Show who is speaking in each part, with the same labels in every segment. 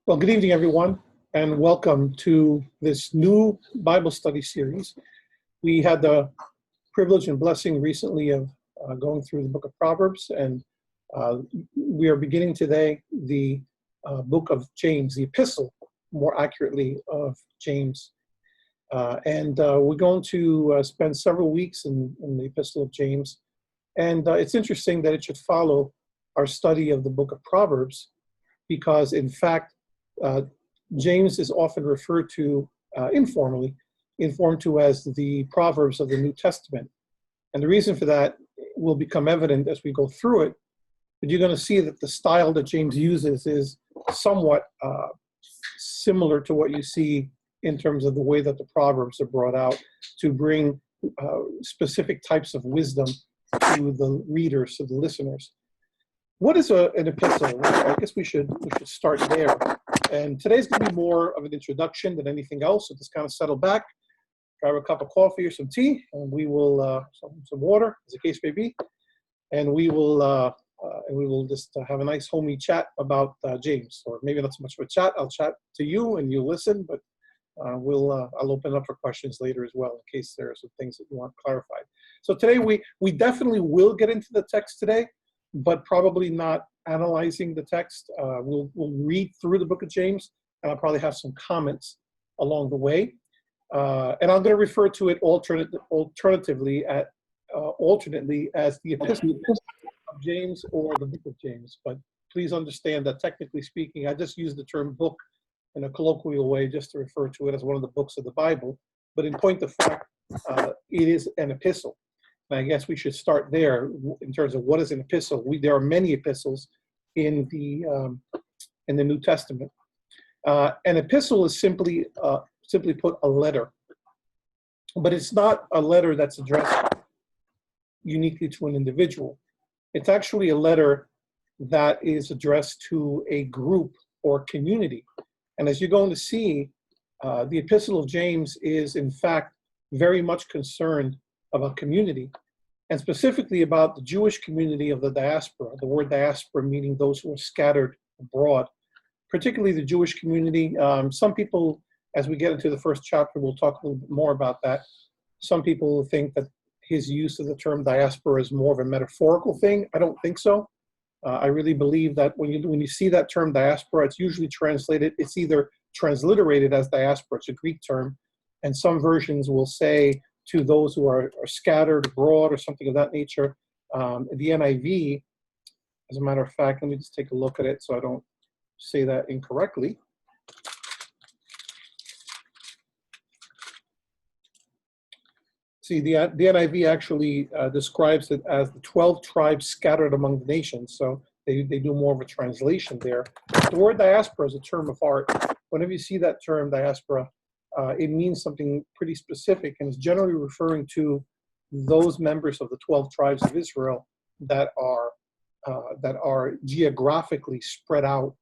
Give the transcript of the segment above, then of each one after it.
Speaker 1: Well, good evening, everyone, and welcome to this new Bible study series. We had the privilege and blessing recently of going through the book of Proverbs, and we are beginning today the book of James, the epistle, more accurately, of James. We're going to spend several weeks in the Epistle of James. And it's interesting that it should follow our study of the book of Proverbs, because in fact, James is often referred to informed to as the Proverbs of the New Testament. And the reason for that will become evident as we go through it. But you're going to see that the style that James uses is somewhat similar to what you see in terms of the way that the Proverbs are brought out to bring specific types of wisdom to the readers, to the listeners. What is an epistle? I guess we should start there. And today's going to be more of an introduction than anything else. So just kind of settle back, grab a cup of coffee or some tea, and we will some water, as the case may be, and we will just have a nice homey chat about James, or maybe not so much of a chat. I'll chat to you and you'll listen, but I'll open up for questions later as well in case there are some things that you want clarified. So today we definitely will get into the text today, but probably not analyzing the text. We'll read through the book of James, and I'll probably have some comments along the way. And I'm going to refer to it alternately as the Epistle of James or the book of James. But please understand that technically speaking, I just use the term book in a colloquial way just to refer to it as one of the books of the Bible. But in point of fact, it is an epistle. And I guess we should start there in terms of what is an epistle. There are many epistles in the New Testament. An epistle is simply put a letter, but it's not a letter that's addressed uniquely to an individual. It's actually a letter that is addressed to a group or community. And as you're going to see, the Epistle of James is in fact very much concerned about community, and specifically about the Jewish community of the diaspora, the word diaspora meaning those who are scattered abroad, particularly the Jewish community. Some people, as we get into the first chapter, we'll talk a little bit more about that. Some people think that his use of the term diaspora is more of a metaphorical thing. I don't think so. I really believe that when you see that term diaspora, it's usually translated, it's either transliterated as diaspora, it's a Greek term, and some versions will say to those who are scattered abroad or something of that nature. The NIV, as a matter of fact, let me just take a look at it so I don't say that incorrectly. See, the NIV actually describes it as the 12 tribes scattered among the nations. So they do more of a translation there. The word diaspora is a term of art. Whenever you see that term diaspora, it means something pretty specific, and is generally referring to those members of the 12 tribes of Israel that are geographically spread out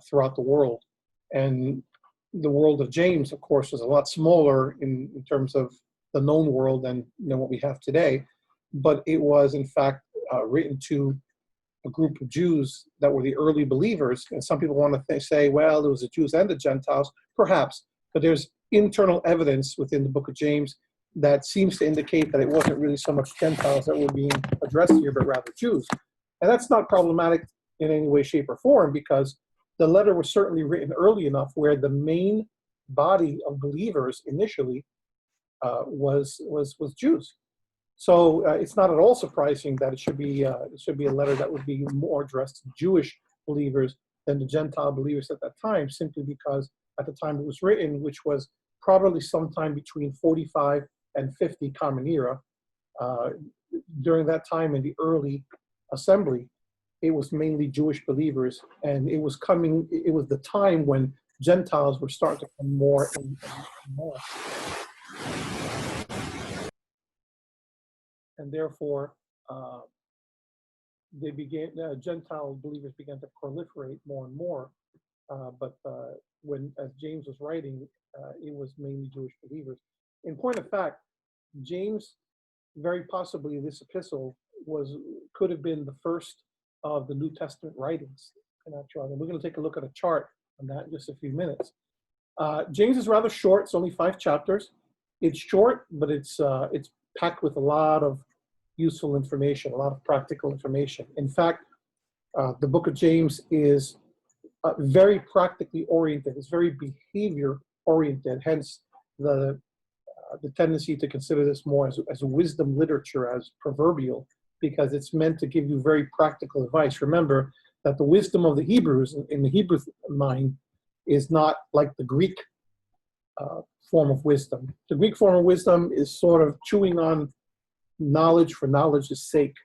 Speaker 1: throughout the world. And the world of James, of course, was a lot smaller in terms of the known world than what we have today, but it was in fact written to a group of Jews that were the early believers. And some people want to say, well, it was the Jews and the Gentiles, perhaps, but there's internal evidence within the book of James that seems to indicate that it wasn't really so much Gentiles that were being addressed here, but rather Jews. And that's not problematic in any way, shape, or form, because the letter was certainly written early enough where the main body of believers initially was Jews. So it's not at all surprising that it should be a letter that would be more addressed to Jewish believers than the Gentile believers at that time, simply because at the time it was written, which was probably sometime between 45 and 50 Common Era, during that time in the early assembly, it was mainly Jewish believers, and it was the time when Gentiles were starting to come more and more. And therefore, Gentile believers began to proliferate more and more. But as James was writing, it was mainly Jewish believers. In point of fact, James, very possibly this epistle could have been the first of the New Testament writings in actuality. And we're going to take a look at a chart on that in just a few minutes. James is rather short. It's only 5 chapters. It's short, but it's packed with a lot of useful information, a lot of practical information. In fact, the book of James is very practically oriented. It's very behavior oriented. Hence, the tendency to consider this more as a wisdom literature, as proverbial, because it's meant to give you very practical advice. Remember that the wisdom of the Hebrews, in the Hebrew mind, is not like the Greek form of wisdom. The Greek form of wisdom is sort of chewing on knowledge for knowledge's sake.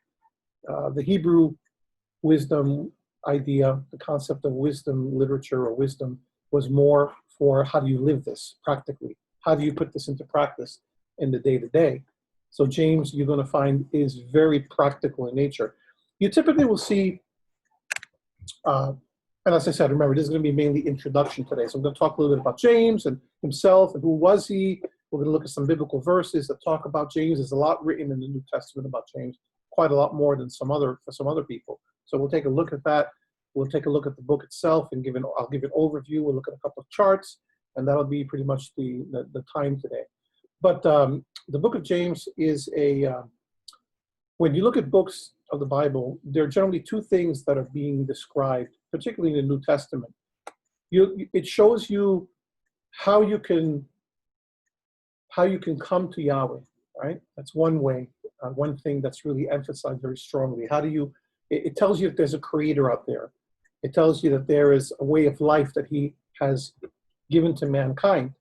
Speaker 1: The Hebrew wisdom idea, the concept of wisdom literature or wisdom, was more for how do you live this practically? How do you put this into practice in the day-to-day? So James, you're going to find, is very practical in nature. You typically will see, and as I said, remember, this is going to be mainly introduction today. So I'm going to talk a little bit about James and himself and who was he. We're going to look at some biblical verses that talk about James. There's a lot written in the New Testament about James, quite a lot more than for some other people. So we'll take a look at that. We'll take a look at the book itself and I'll give an overview. We'll look at a couple of charts, and that'll be pretty much the time today. But the book of James is when you look at books of the Bible, there are generally 2 things that are being described, particularly in the New Testament. It shows you how you can come to Yahweh, right? That's one way, one thing that's really emphasized very strongly. It tells you that there's a creator out there. It tells you that there is a way of life that he has given to mankind.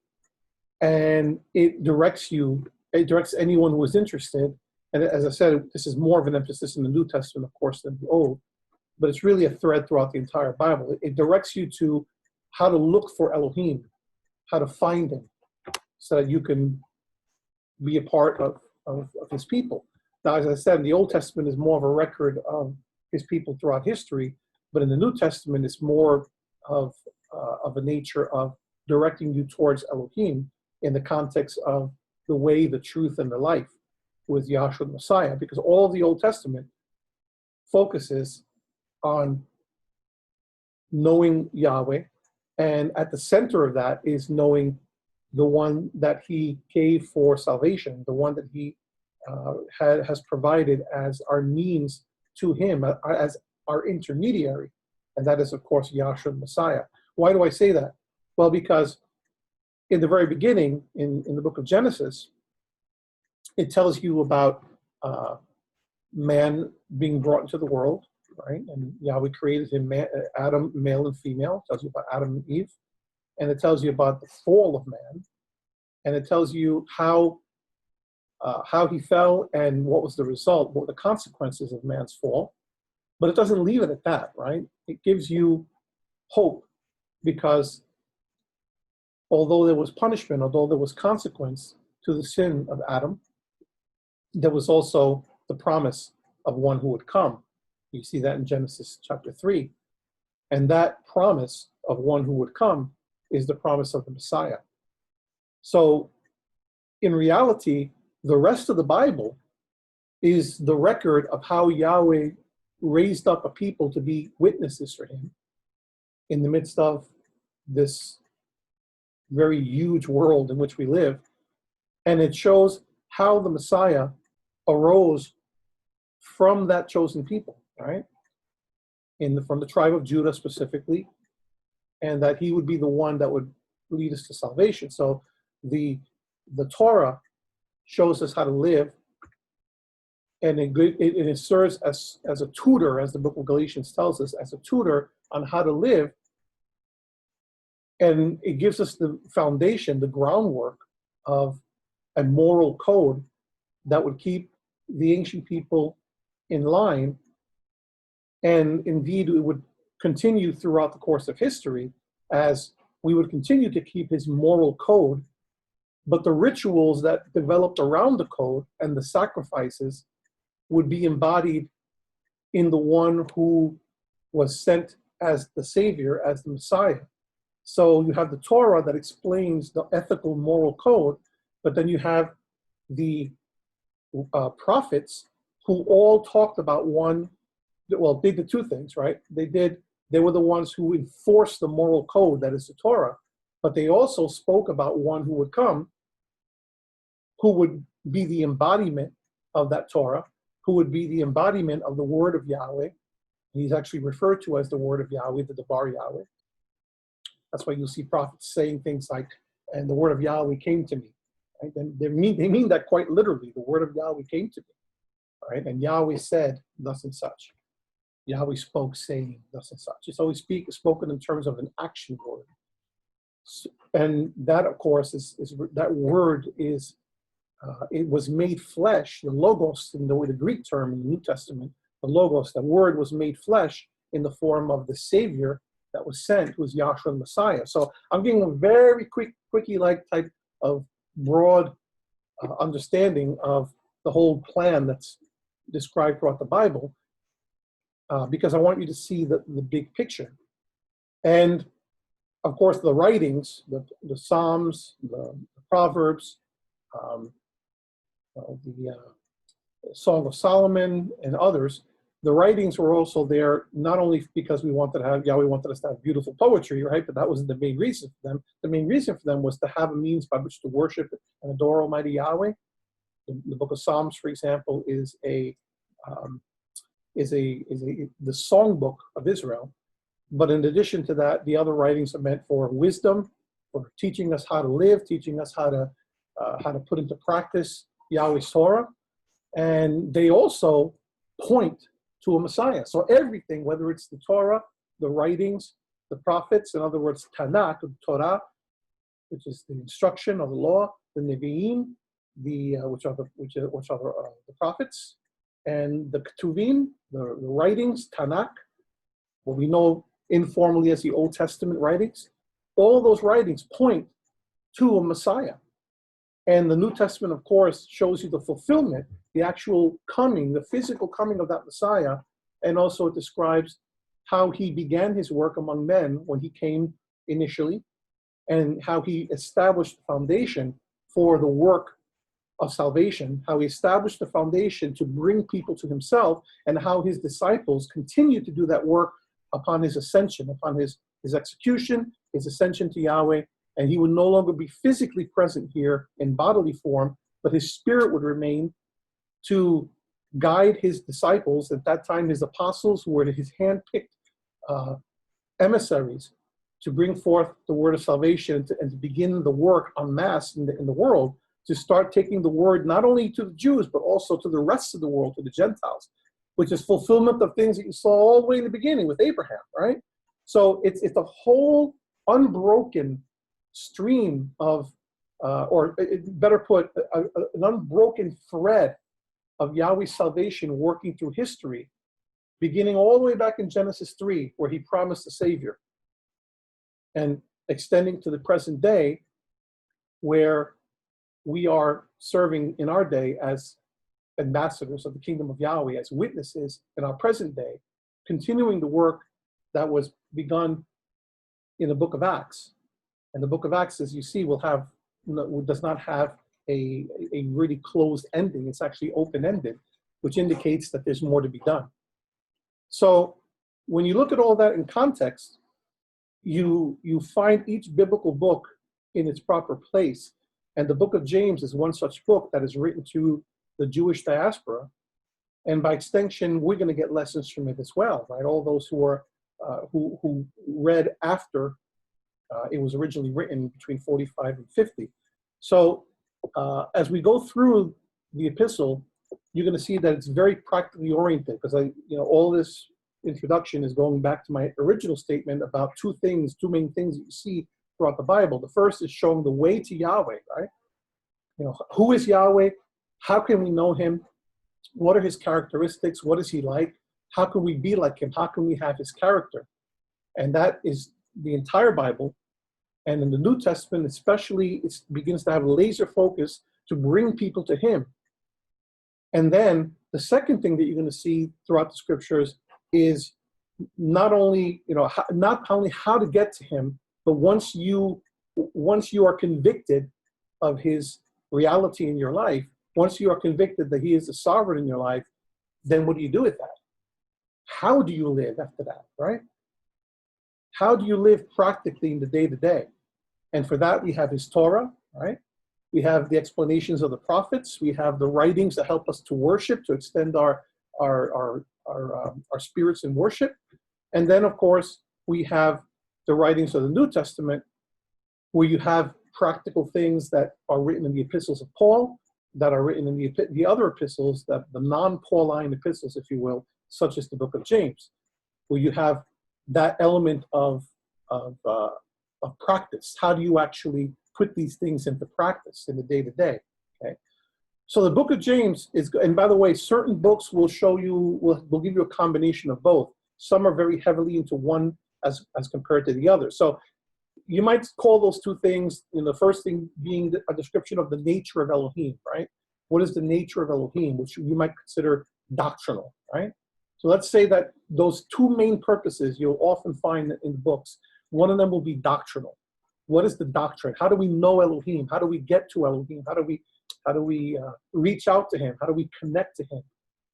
Speaker 1: And it directs anyone who is interested. And as I said, this is more of an emphasis in the New Testament, of course, than the Old, but it's really a thread throughout the entire Bible. It directs you to how to look for Elohim, how to find him, so that you can be a part of his people. Now, as I said, the Old Testament is more of a record of his people throughout history, but in the New Testament, it's more of a nature of directing you towards Elohim in the context of the way, the truth, and the life with Yahshua the Messiah, because all of the Old Testament focuses on knowing Yahweh, and at the center of that is knowing the one that he gave for salvation, the one that he has provided as our means to him, as our intermediary, and that is, of course, Yahshua the Messiah. Why do I say that? Well, because in the very beginning, in the book of Genesis, it tells you about man being brought into the world, right? And Yahweh created him, Adam, male and female. It tells you about Adam and Eve. And it tells you about the fall of man. And it tells you how he fell and what was the result, what were the consequences of man's fall. But it doesn't leave it at that, right? It gives you hope, because although there was punishment, although there was consequence to the sin of Adam, there was also the promise of one who would come. You see that in Genesis chapter 3. And that promise of one who would come is the promise of the Messiah. So in reality, the rest of the Bible is the record of how Yahweh raised up a people to be witnesses for him in the midst of this very huge world in which we live. And it shows how the Messiah arose from that chosen people, right? From the tribe of Judah specifically, and that he would be the one that would lead us to salvation. So the Torah shows us how to live, and it serves as a tutor, as the book of Galatians tells us, as a tutor on how to live. And it gives us the foundation, the groundwork of a moral code that would keep the ancient people in line. And indeed, it would continue throughout the course of history as we would continue to keep his moral code. But the rituals that developed around the code and the sacrifices would be embodied in the one who was sent as the Savior, as the Messiah. So you have the Torah that explains the ethical moral code, but then you have the prophets who all talked about they did 2 things, right? They did They were the ones who enforced the moral code that is the Torah, but they also spoke about one who would come, who would be the embodiment of that Torah, who would be the embodiment of the word of Yahweh. He's actually referred to as the word of Yahweh, the Debar Yahweh. That's why you'll see prophets saying things like, and the word of Yahweh came to me. Right? And they mean that quite literally. The word of Yahweh came to me. Right? And Yahweh said thus and such. Yahweh spoke saying thus and such. It's always spoken in terms of an action word. And that, of course, is that word is, it was made flesh. The logos, in the Greek term in the New Testament, the logos, the word was made flesh in the form of the Savior that was sent, who was Yahshua the Messiah. So I'm giving a very quickie-like type of broad understanding of the whole plan that's described throughout the Bible, because I want you to see the big picture. And of course, the writings, the Psalms, the Proverbs, the Song of Solomon, and others, the writings were also there not only because Yahweh wanted us to have beautiful poetry, right? But that wasn't the main reason for them. The main reason for them was to have a means by which to worship and adore Almighty Yahweh. The book of Psalms, for example, is the songbook of Israel. But in addition to that, the other writings are meant for wisdom, for teaching us how to live, teaching us how to put into practice Yahweh's Torah. And they also point to a Messiah. So everything, whether it's the Torah, the writings, the prophets, in other words, Tanakh, the Torah, which is the instruction of the law, the Nevi'im, which are the prophets, and the Ketuvim, the writings, Tanakh, what we know informally as the Old Testament writings. All those writings point to a Messiah. And the New Testament, of course, shows you the fulfillment, the actual coming, the physical coming of that Messiah. And also it describes how he began his work among men when he came initially, and how he established the foundation for the work of salvation, how he established the foundation to bring people to himself, and how his disciples continued to do that work upon his ascension, upon his execution, his ascension to Yahweh. And he would no longer be physically present here in bodily form, but his spirit would remain to guide his disciples, at that time his apostles, who were his hand-picked emissaries, to bring forth the word of salvation and to begin the work en masse in the world, to start taking the word not only to the Jews, but also to the rest of the world, to the Gentiles, which is fulfillment of things that you saw all the way in the beginning with Abraham, right? So it's a whole unbroken stream of, better put, an unbroken thread of Yahweh's salvation working through history, beginning all the way back in Genesis 3, where he promised a Savior, and extending to the present day, where we are serving in our day as ambassadors of the kingdom of Yahweh, as witnesses in our present day, continuing the work that was begun in the book of Acts. And the book of Acts, as you see, does not have a really closed ending. It's actually open-ended, which indicates that there's more to be done. So when you look at all that in context, you find each biblical book in its proper place. And the book of James is one such book that is written to the Jewish diaspora. And by extension, we're going to get lessons from it as well, right? All those who are who read after it was originally written, between 45 and 50. So as we go through the epistle, you're going to see that it's very practically oriented, because all this introduction is going back to my original statement about two main things that you see throughout the Bible. The first is showing the way to Yahweh, right? Who is Yahweh? How can we know him? What are his characteristics? What is he like? How can we be like him? How can we have his character? And that is the entire Bible. And in the New Testament, especially, it begins to have a laser focus to bring people to him. And then the second thing that you're going to see throughout the scriptures is not only how to get to him, but once you are convicted of his reality in your life, once you are convicted that he is the sovereign in your life, then what do you do with that? How do you live after that, right? how do you live practically in the day-to-day? And for that, we have his Torah, right? We have the explanations of the prophets. We have the writings that help us to worship, to extend our spirits in worship. And then, of course, we have the writings of the New Testament, where you have practical things that are written in the epistles of Paul, that are written in the other epistles, that the non-Pauline epistles, if you will, such as the book of James, where you have that element of practice. How do you actually put these things into practice in the day-to-day? Okay. So the book of James is, and by the way, certain books will show you, will give you a combination of both. Some are very heavily into one as compared to the other. So you might call those two things, the first thing being a description of the nature of Elohim, right? What is the nature of Elohim, which you might consider doctrinal, right? So let's say that those two main purposes you'll often find in the books. One of them will be doctrinal. What is the doctrine? How do we know Elohim? How do we get to Elohim? How do we reach out to him? How do we connect to him?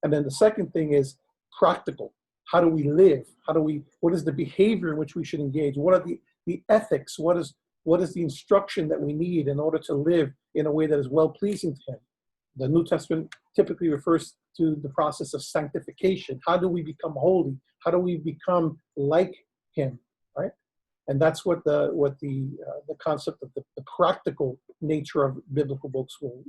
Speaker 1: And then the second thing is practical. How do we live? What is the behavior in which we should engage? What are the ethics? What is the instruction that we need in order to live in a way that is well-pleasing to him? The New Testament typically refers to the process of sanctification. How do we become holy? How do we become like him, right? And that's what the concept of the practical nature of biblical books will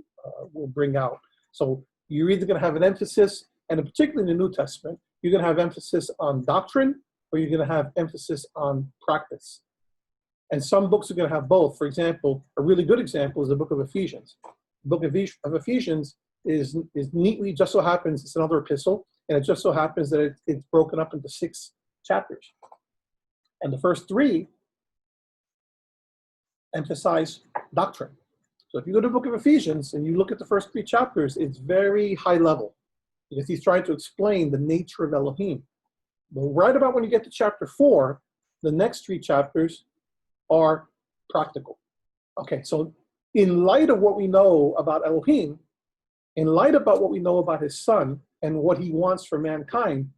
Speaker 1: bring out. So you're either going to have an emphasis, and particularly in the New Testament, you're going to have emphasis on doctrine, or you're going to have emphasis on practice. And some books are going to have both. For example, a really good example is the book of Ephesians. The book of Ephesians is neatly, just so happens, it's another epistle, and it just so happens that it's broken up into 6 chapters. And the first 3 emphasize doctrine. So if you go to the book of Ephesians and you look at the first 3 chapters, it's very high level, because he's trying to explain the nature of Elohim. But right about when you get to chapter 4, the next 3 chapters are practical. Okay, so in light of what we know about Elohim, in light of what we know about his son and what he wants for mankind,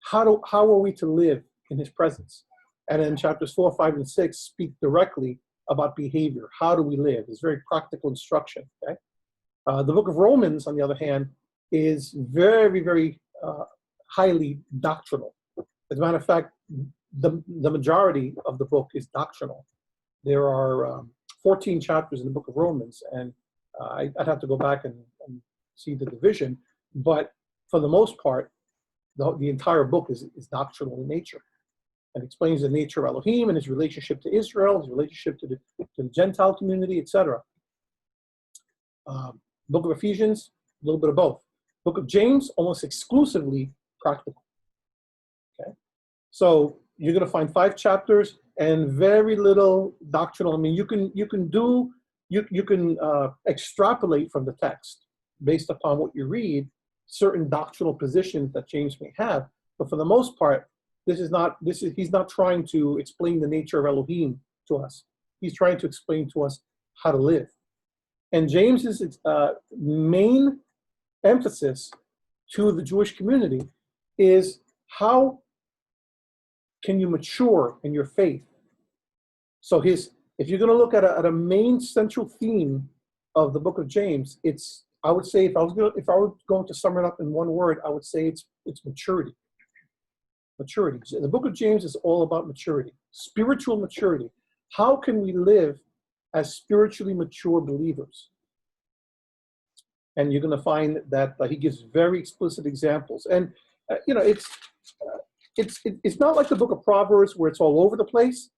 Speaker 1: how are we to live in his presence? And then chapters 4, 5, and 6 speak directly about behavior. How do we live? It's very practical instruction. Okay? The book of Romans, on the other hand, is very, very highly doctrinal. As a matter of fact, the majority of the book is doctrinal. There are 14 chapters in the book of Romans, and I'd have to go back and see the division, but for the most part, the entire book is doctrinal in nature, and explains the nature of Elohim and his relationship to Israel, his relationship to the Gentile community, etc. Book of Ephesians, a little bit of both. Book of James, almost exclusively practical. Okay, so you're going to find 5 chapters and very little doctrinal. I mean, you can extrapolate from the text based upon what you read certain doctrinal positions that James may have, but for the most part, he's not trying to explain the nature of Elohim to us. He's trying to explain to us how to live. And James's main emphasis to the Jewish community is how can you mature in your faith? So if you're going to look at a main central theme of the book of James, I would say if I were going to sum it up in one word, I would say it's maturity. Maturity. The book of James is all about maturity, spiritual maturity. How can we live as spiritually mature believers? And you're going to find that he gives very explicit examples. And it's not like the book of Proverbs where it's all over the place,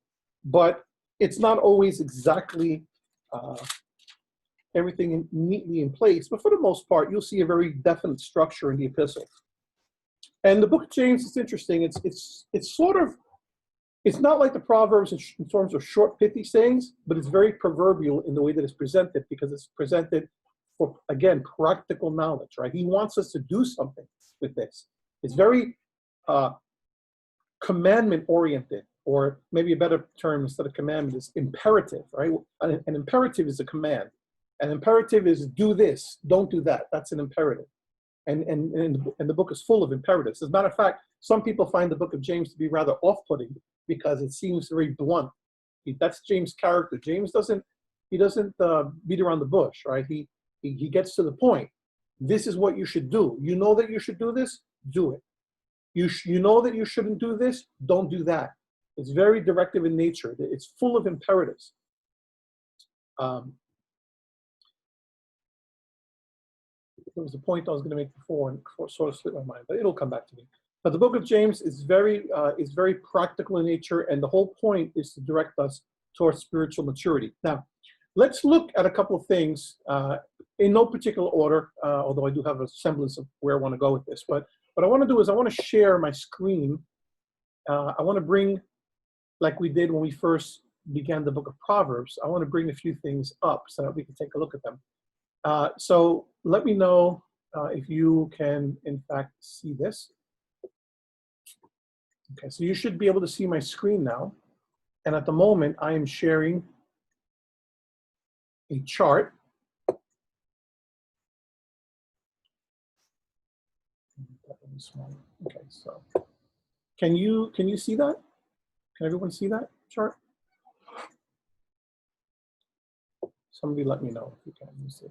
Speaker 1: but it's not always exactly everything neatly in place. But for the most part, you'll see a very definite structure in the epistle. And the book of James is interesting. It's not like the Proverbs in terms of short, pithy sayings, but it's very proverbial in the way that it's presented, because it's presented for, again, practical knowledge, right? He wants us to do something with this. It's very commandment-oriented, or maybe a better term instead of commandment is imperative, right? An imperative is a command. An imperative is do this, don't do that. That's an imperative. And the book is full of imperatives. As a matter of fact, some people find the book of James to be rather off-putting because it seems very blunt. That's James' character. James doesn't beat around the bush, right? He gets to the point. This is what you should do. You know that you should do this, do it. You know that you shouldn't do this, don't do that. It's very directive in nature. It's full of imperatives. There was a point I was going to make before and sort of slipped my mind, but it'll come back to me. But the book of James is very practical in nature, and the whole point is to direct us towards spiritual maturity. Now, let's look at a couple of things in no particular order, although I do have a semblance of where I want to go with this. But what I want to do is I want to share my screen. I want to bring, like we did when we first began the book of Proverbs, I want to bring a few things up so that we can take a look at them. So let me know if you can, in fact, see this. Okay, so you should be able to see my screen now. And at the moment, I am sharing a chart. Okay, so can you see that? Can everyone see that chart? Somebody let me know if you can. Let me see.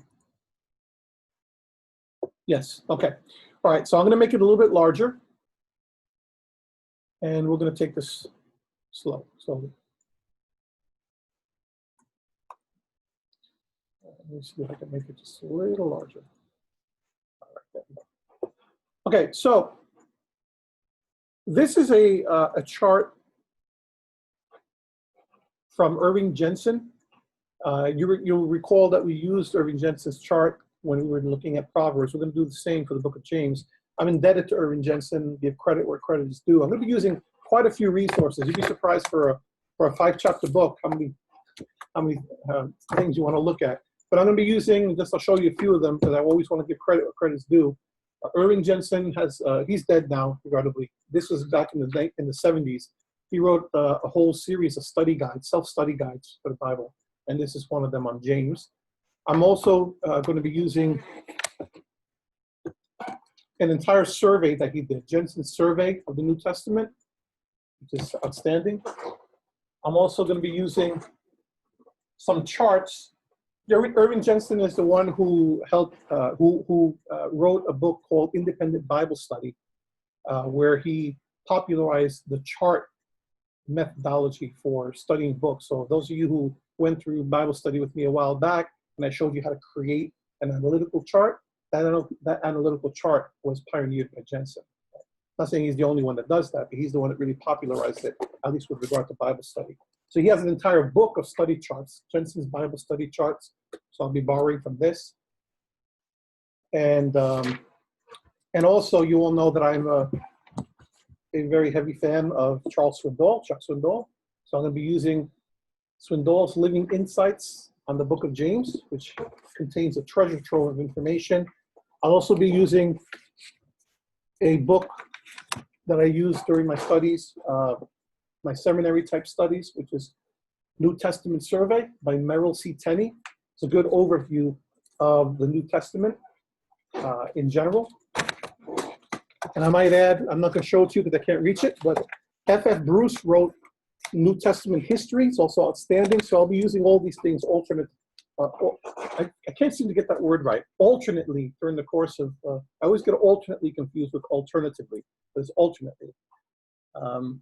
Speaker 1: Yes, okay. All right, so I'm going to make it a little bit larger. And we're going to take this slowly. Let me see if I can make it just a little larger. All right, there we go. Okay, so this is a chart from Jensen. You'll recall that we used Irving Jensen's chart when we were looking at Proverbs. We're going to do the same for the book of James. I'm indebted to Irving Jensen, give credit where credit is due. I'm going to be using quite a few resources. You'd be surprised for a 5-chapter book how many things you want to look at. But I'm going to be using, I'll show you a few of them because I always want to give credit where credit is due. Irving Jensen he's dead now, regrettably. This was back in the 70s. He wrote a whole series of study guides, self-study guides for the Bible. And this is one of them on James. I'm also going to be using an entire survey that he did, Jensen's survey of the New Testament, which is outstanding. I'm also going to be using some charts. Irving Jensen is the one who helped, who wrote a book called Independent Bible Study, where he popularized the chart methodology for studying books. So those of you who went through Bible study with me a while back, and I showed you how to create an analytical chart, that analytical chart was pioneered by Jensen. I'm not saying he's the only one that does that, but he's the one that really popularized it, at least with regard to Bible study. So he has an entire book of study charts, Jensen's Bible study charts. So I'll be borrowing from this. And also you all know that I'm a very heavy fan of Chuck Swindoll. So I'm going to be using Swindoll's Living Insights on the book of James, which contains a treasure trove of information. I'll also be using a book that I used during my studies, my seminary type studies, which is New Testament Survey by Merrill C. Tenney. It's a good overview of the New Testament in general. And I might add, I'm not going to show it to you because I can't reach it, but F.F. Bruce wrote New Testament history. It's also outstanding. So I'll be using all these things I can't seem to get that word right. Alternately during the course of, I always get alternately confused with alternatively. But it's alternately. I'm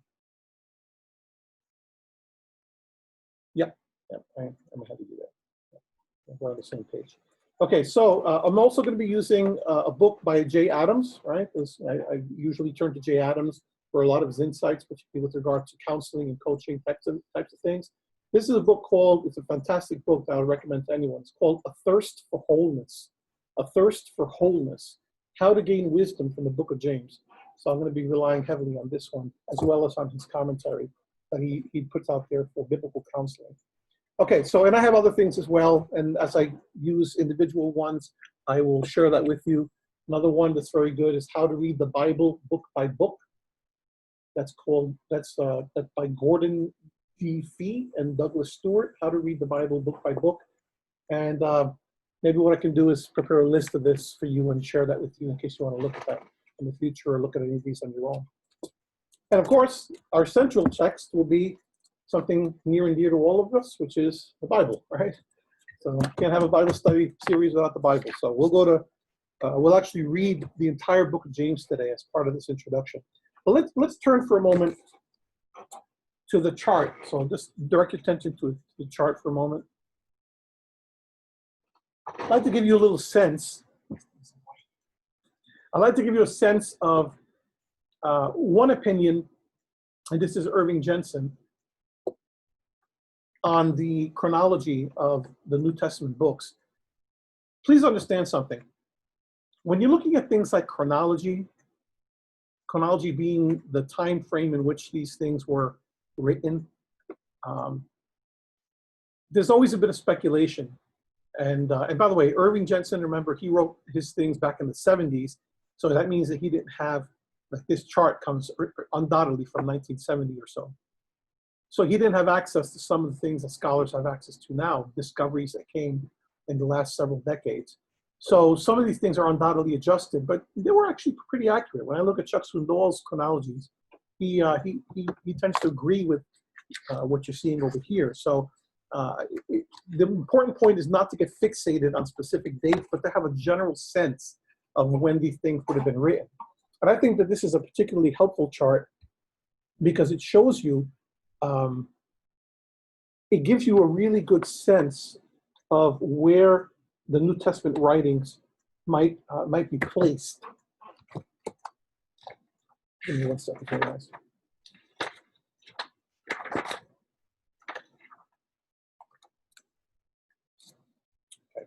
Speaker 1: happy to do that. We're on the same page. Okay, so I'm also going to be using a book by Jay Adams, right? I usually turn to Jay Adams for a lot of his insights, particularly with regard to counseling and coaching types of things. This is a book it's a fantastic book that I would recommend to anyone. It's called A Thirst for Wholeness. A Thirst for Wholeness. How to Gain Wisdom from the book of James. So I'm going to be relying heavily on this one, as well as on his commentary that he puts out there for biblical counseling. Okay, so, and I have other things as well, and as I use individual ones, I will share that with you. Another one that's very good is How to Read the Bible Book by Book. That's by Gordon D. Fee and Douglas Stewart, How to Read the Bible Book by Book. And maybe what I can do is prepare a list of this for you and share that with you in case you want to look at that in the future or look at any of these on your own. And of course, our central text will be something near and dear to all of us, which is the Bible, right? So can't have a Bible study series without the Bible. So we'll actually read the entire book of James today as part of this introduction. But let's turn for a moment to the chart. So just direct your attention to the chart for a moment. I'd like to give you a little sense. I'd like to give you a sense of one opinion, and this is Irving Jensen, on the chronology of the New Testament books. Please understand something. When you're looking at things like chronology being the time frame in which these things were written, there's always a bit of speculation. And by the way, Irving Jensen, remember, he wrote his things back in the 70s, so that means that he didn't have, like, this chart comes undoubtedly from 1970 or so. So he didn't have access to some of the things that scholars have access to now, discoveries that came in the last several decades. So some of these things are undoubtedly adjusted, but they were actually pretty accurate. When I look at Chuck Swindoll's chronologies, he tends to agree with what you're seeing over here. So the important point is not to get fixated on specific dates, but to have a general sense of when these things would have been written. And I think that this is a particularly helpful chart because it shows you, it gives you a really good sense of where the New Testament writings might be placed. Give me 1 second here, guys. Okay.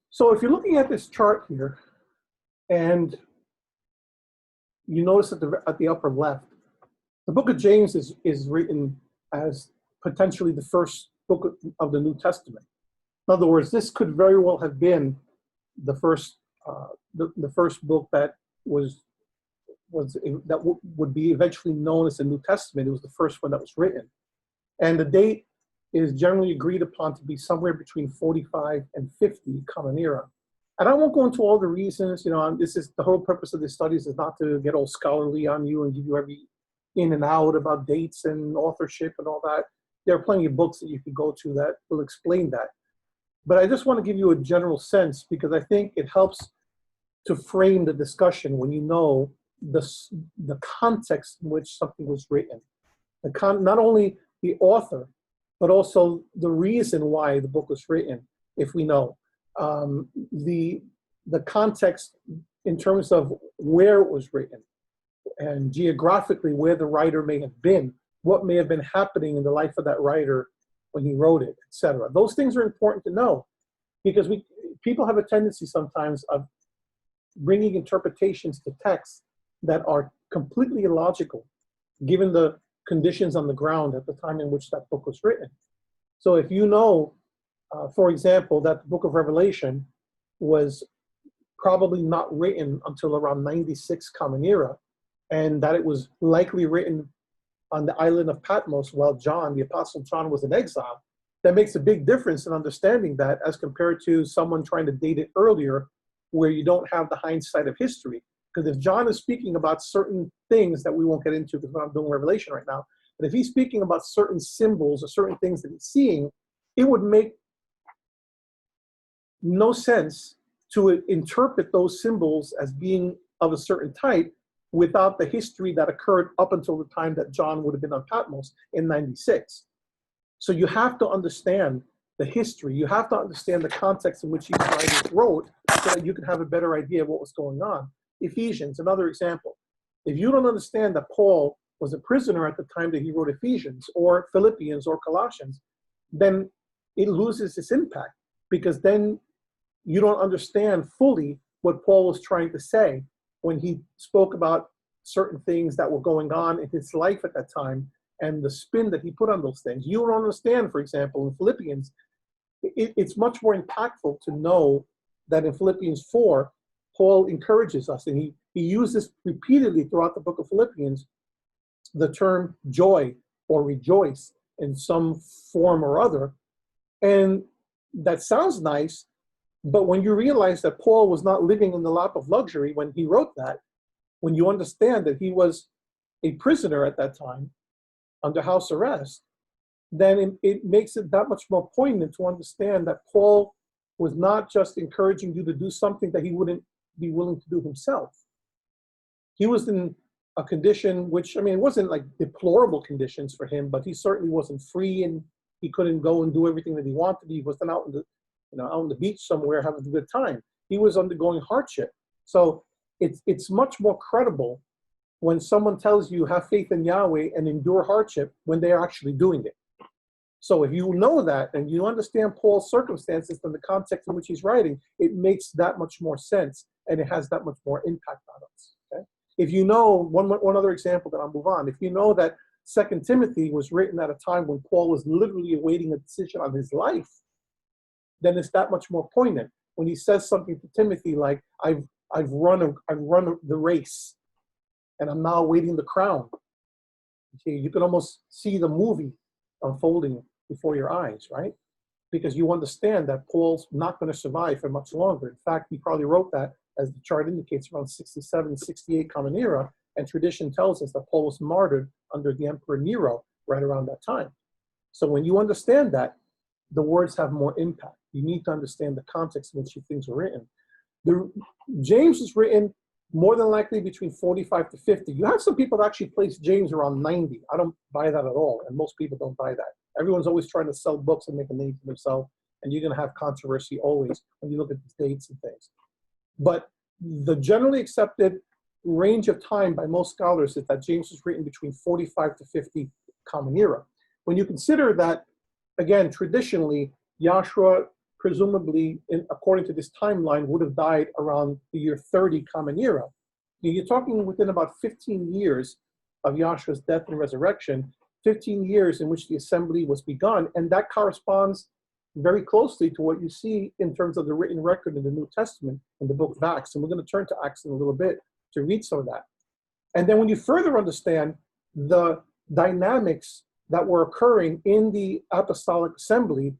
Speaker 1: So if you're looking at this chart here, and you notice at the upper left, the book of James is written as potentially the first book of the New Testament. In other words, this could very well have been the first book that would be eventually known as the New Testament. It was the first one that was written, and the date is generally agreed upon to be somewhere between 45 and 50 Common Era. And I won't go into all the reasons. This is the whole purpose of this studies is not to get all scholarly on you and give you every in and out about dates and authorship and all that. There are plenty of books that you can go to that will explain that. But I just want to give you a general sense because I think it helps to frame the discussion when you know the context in which something was written. Not only the author, but also the reason why the book was written, if we know. The context in terms of where it was written and geographically where the writer may have been, what may have been happening in the life of that writer when he wrote it, etc. Those things are important to know because people have a tendency sometimes of bringing interpretations to texts that are completely illogical given the conditions on the ground at the time in which that book was written. So if you know, for example, that the book of Revelation was probably not written until around 96 Common Era, and that it was likely written on the island of Patmos while John, the Apostle John, was in exile, that makes a big difference in understanding that as compared to someone trying to date it earlier where you don't have the hindsight of history. Because if John is speaking about certain things that we won't get into because I'm doing Revelation right now, but if he's speaking about certain symbols or certain things that he's seeing, it would make no sense to interpret those symbols as being of a certain type without the history that occurred up until the time that John would have been on Patmos in 96. So you have to understand the history. You have to understand the context in which these writers wrote so that you can have a better idea of what was going on. Ephesians, another example. If you don't understand that Paul was a prisoner at the time that he wrote Ephesians or Philippians or Colossians, then it loses its impact because then you don't understand fully what Paul was trying to say when he spoke about certain things that were going on in his life at that time and the spin that he put on those things. You don't understand, for example, in Philippians, it's much more impactful to know that in Philippians 4, Paul encourages us, and he uses repeatedly throughout the book of Philippians the term joy or rejoice in some form or other. And that sounds nice, But when you realize that Paul was not living in the lap of luxury when he wrote that, when you understand that he was a prisoner at that time under house arrest, then it makes it that much more poignant to understand that Paul was not just encouraging you to do something that he wouldn't be willing to do himself. He was in a condition which, I mean, it wasn't like deplorable conditions for him, but he certainly wasn't free and he couldn't go and do everything that he wanted. He wasn't out out on the beach somewhere having a good time. He was undergoing hardship. So it's much more credible when someone tells you have faith in Yahweh and endure hardship when they are actually doing it. So if you know that and you understand Paul's circumstances and the context in which he's writing, it makes that much more sense and it has that much more impact on us. Okay? If you know, one other example, then I'll move on. If you know that 2 Timothy was written at a time when Paul was literally awaiting a decision on his life, then it's that much more poignant when he says something to Timothy like, I've run the race and I'm now awaiting the crown. Okay, you can almost see the movie unfolding before your eyes, right? Because you understand that Paul's not going to survive for much longer. In fact, he probably wrote that, as the chart indicates, around 67, 68 Common Era, and tradition tells us that Paul was martyred under the Emperor Nero right around that time. So when you understand that, the words have more impact. You need to understand the context in which things were written. James was written more than likely between 45 to 50. You have some people that actually place James around 90. I don't buy that at all, and most people don't buy that. Everyone's always trying to sell books and make a name for themselves, and you're going to have controversy always when you look at the dates and things. But the generally accepted range of time by most scholars is that James was written between 45 to 50 Common Era. When you consider that, again, traditionally, Yahshua presumably, according to this timeline, would have died around the year 30 Common Era. You're talking within about 15 years of Yahshua's death and resurrection, 15 years in which the assembly was begun, and that corresponds very closely to what you see in terms of the written record in the New Testament in the book of Acts. And we're going to turn to Acts in a little bit to read some of that. And then when you further understand the dynamics that were occurring in the apostolic assembly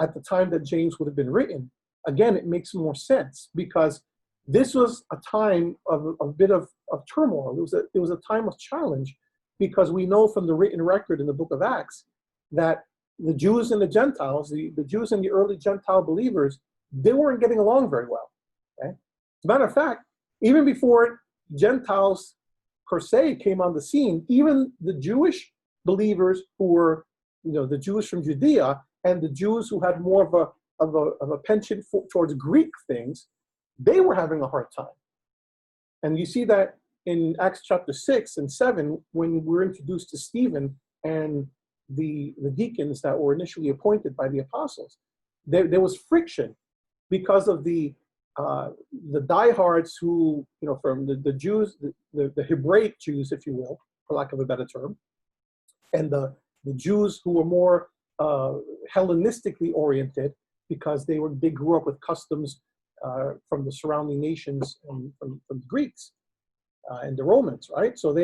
Speaker 1: at the time that James would have been written, again, it makes more sense because this was a time of a bit of turmoil. It was a time of challenge because we know from the written record in the book of Acts that the Jews and the Gentiles, the Jews and the early Gentile believers, they weren't getting along very well. Okay? As a matter of fact, even before Gentiles per se came on the scene, even the Jewish believers who were, the Jews from Judea and the Jews who had more of a penchant towards Greek things, they were having a hard time. And you see that in Acts chapter 6 and 7, when we're introduced to Stephen and the deacons that were initially appointed by the apostles. There was friction because of the diehards who, from the Jews, the Hebraic Jews, if you will, for lack of a better term, and the Jews who were more Hellenistically oriented because they grew up with customs from the surrounding nations and from the Greeks and the Romans, right? So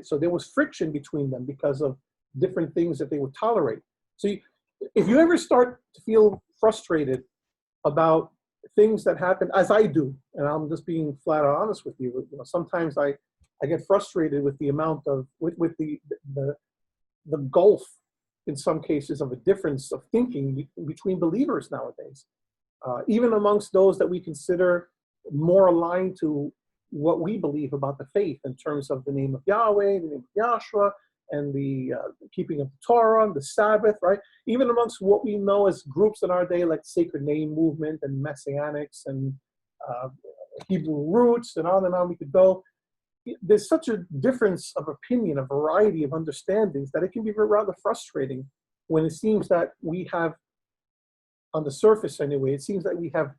Speaker 1: so there was friction between them because of different things that they would tolerate. So if you ever start to feel frustrated about things that happen, as I do, and I'm just being flat out honest with you, sometimes I get frustrated with the amount of with the gulf in some cases of a difference of thinking between believers nowadays, even amongst those that we consider more aligned to what we believe about the faith in terms of the name of Yahweh, the name of Yahshua, and the keeping of the Torah, the Sabbath, right? Even amongst what we know as groups in our day, like Sacred Name Movement and Messianics and Hebrew Roots and on we could go. There's such a difference of opinion, a variety of understandings that it can be rather frustrating when it seems that we have, on the surface anyway, it seems that we have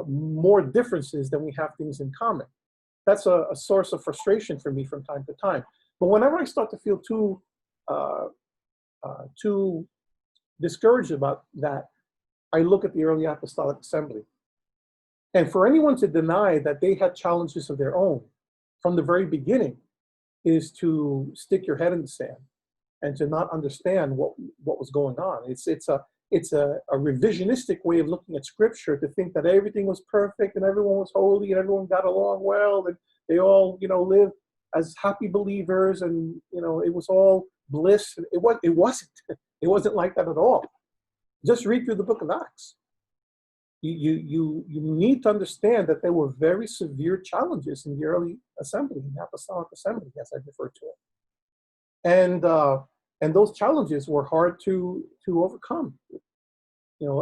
Speaker 1: more differences than we have things in common. That's a source of frustration for me from time to time. But whenever I start to feel too discouraged about that, I look at the early apostolic assembly. And for anyone to deny that they had challenges of their own from the very beginning is to stick your head in the sand and to not understand what was going on. It's it's a revisionistic way of looking at Scripture to think that everything was perfect and everyone was holy and everyone got along well and they all, lived as happy believers and, it was all bliss. It wasn't. It wasn't like that at all. Just read through the book of Acts. You need to understand that there were very severe challenges in the early assembly, in the apostolic assembly, as I refer to it. And those challenges were hard to overcome.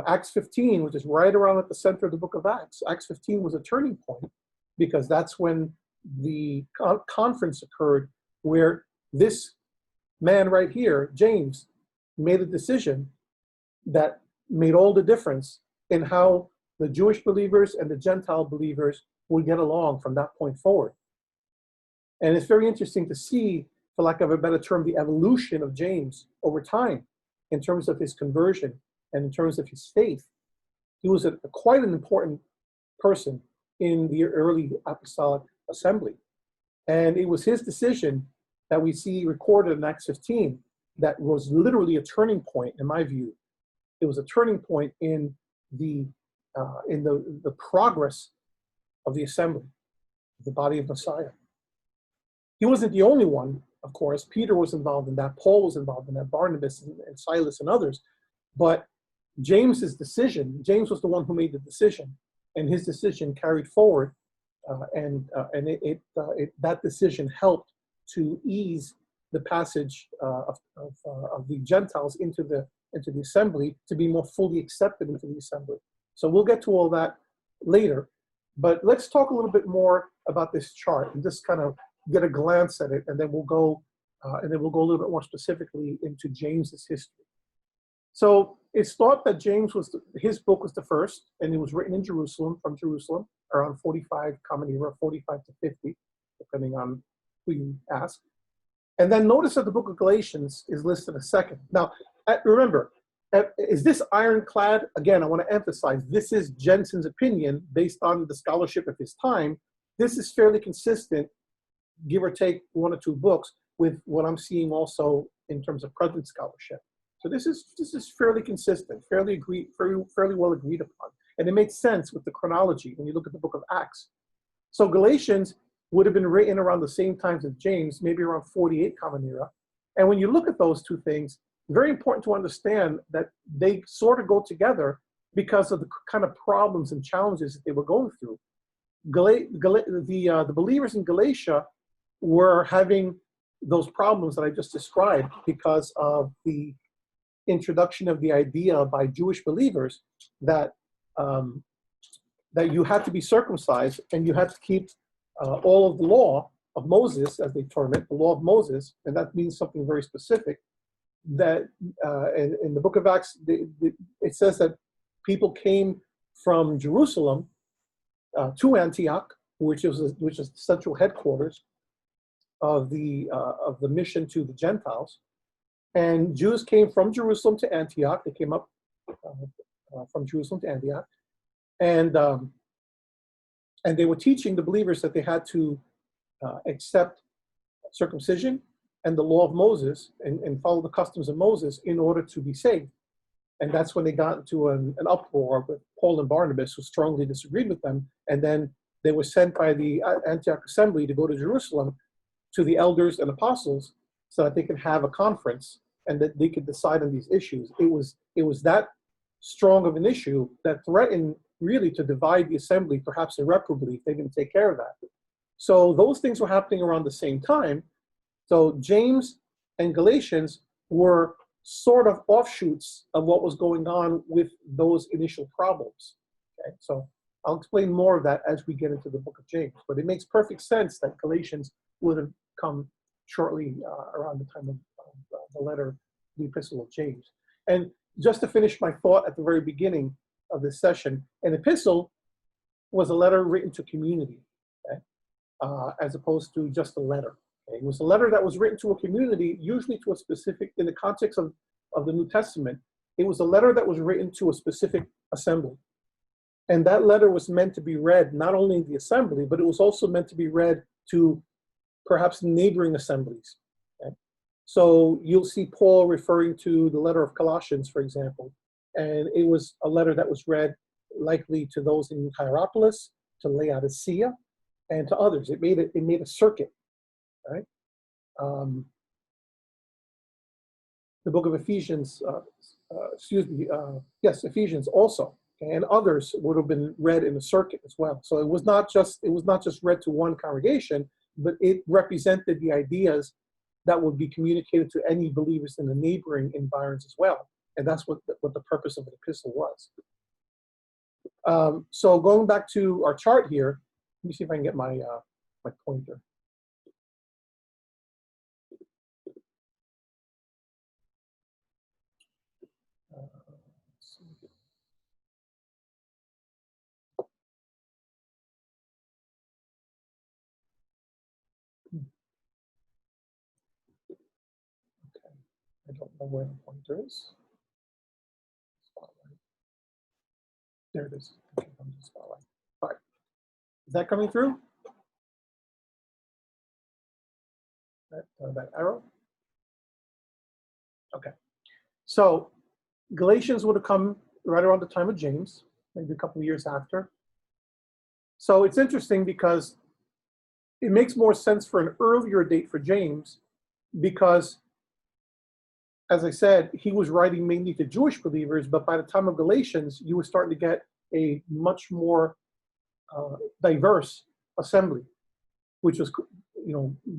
Speaker 1: Acts 15, which is right around at the center of the book of Acts, Acts 15 was a turning point because that's when the conference occurred where this man right here, James, made a decision that made all the difference in how the Jewish believers and the Gentile believers would get along from that point forward. And it's very interesting to see, for lack of a better term, the evolution of James over time in terms of his conversion and in terms of his faith. He was quite an important person in the early apostolic assembly. And it was his decision that we see recorded in Acts 15 that was literally a turning point, in my view. It was a turning point in the progress of the assembly, the body of Messiah. He wasn't the only one, of course. Peter was involved in that. Paul was involved in that. Barnabas and Silas and others. But James's decision, James was the one who made the decision, and his decision carried forward, that decision helped to ease the passage of the Gentiles into the assembly to be more fully accepted into the assembly. So we'll get to all that later, but let's talk a little bit more about this chart and just kind of get a glance at it, and then we'll go a little bit more specifically into James's history. So it's thought that his book was the first, and it was written in Jerusalem, from Jerusalem, around 45 Common Era, 45 to 50, depending on who you ask. And then notice that the book of Galatians is listed a second. Now, remember, is this ironclad? Again, I want to emphasize, this is Jensen's opinion based on the scholarship of his time. This is fairly consistent, give or take one or two books, with what I'm seeing also in terms of present scholarship. So this is fairly consistent, fairly well agreed upon. And it makes sense with the chronology when you look at the book of Acts. So Galatians would have been written around the same times as James, maybe around 48 Common Era. And when you look at those two things, very important to understand that they sort of go together because of the kind of problems and challenges that they were going through. The believers in Galatia were having those problems that I just described because of the introduction of the idea by Jewish believers that you had to be circumcised and you had to keep all of the law of Moses, as they term it, the law of Moses, and that means something very specific. That in the book of Acts, it says that people came from Jerusalem to Antioch, which is the central headquarters of the mission to the Gentiles. And Jews came from Jerusalem to Antioch. They came up from Jerusalem to Antioch, and they were teaching the believers that they had to accept circumcision and the law of Moses and follow the customs of Moses in order to be saved. And that's when they got into an uproar with Paul and Barnabas, who strongly disagreed with them. And then they were sent by the Antioch assembly to go to Jerusalem to the elders and apostles so that they could have a conference and that they could decide on these issues. It was that strong of an issue that threatened really to divide the assembly, perhaps irreparably, if they didn't take care of that. So those things were happening around the same time. So James and Galatians were sort of offshoots of what was going on with those initial problems. Okay, so I'll explain more of that as we get into the book of James. But it makes perfect sense that Galatians would have come shortly around the time of the letter, the Epistle of James. And just to finish my thought at the very beginning of this session, an epistle was a letter written to community, okay? As opposed to just a letter. Okay? It was a letter that was written to a community, usually to a specific, in the context of the New Testament, it was a letter that was written to a specific assembly. And that letter was meant to be read not only in the assembly, but it was also meant to be read to perhaps neighboring assemblies. Okay? So you'll see Paul referring to the letter of Colossians, for example, And it was a letter that was read likely to those in Hierapolis, to Laodicea, and to others. It made a circuit, right? The book of Ephesians, Ephesians also, okay, and others would have been read in a circuit as well. So it was not just read to one congregation, but it represented the ideas that would be communicated to any believers in the neighboring environs as well. And that's what the purpose of the epistle was. So going back to our chart here, let me see if I can get my my pointer. Okay, I don't know where the pointer is. Spotlight. There it is. Okay, I'm just spotlight. All right, is that coming through? That arrow. Okay, so Galatians would have come right around the time of James, maybe a couple of years after. So it's interesting because it makes more sense for an earlier date for James because, as I said, he was writing mainly to Jewish believers, but by the time of Galatians, you were starting to get a much more diverse assembly, which was,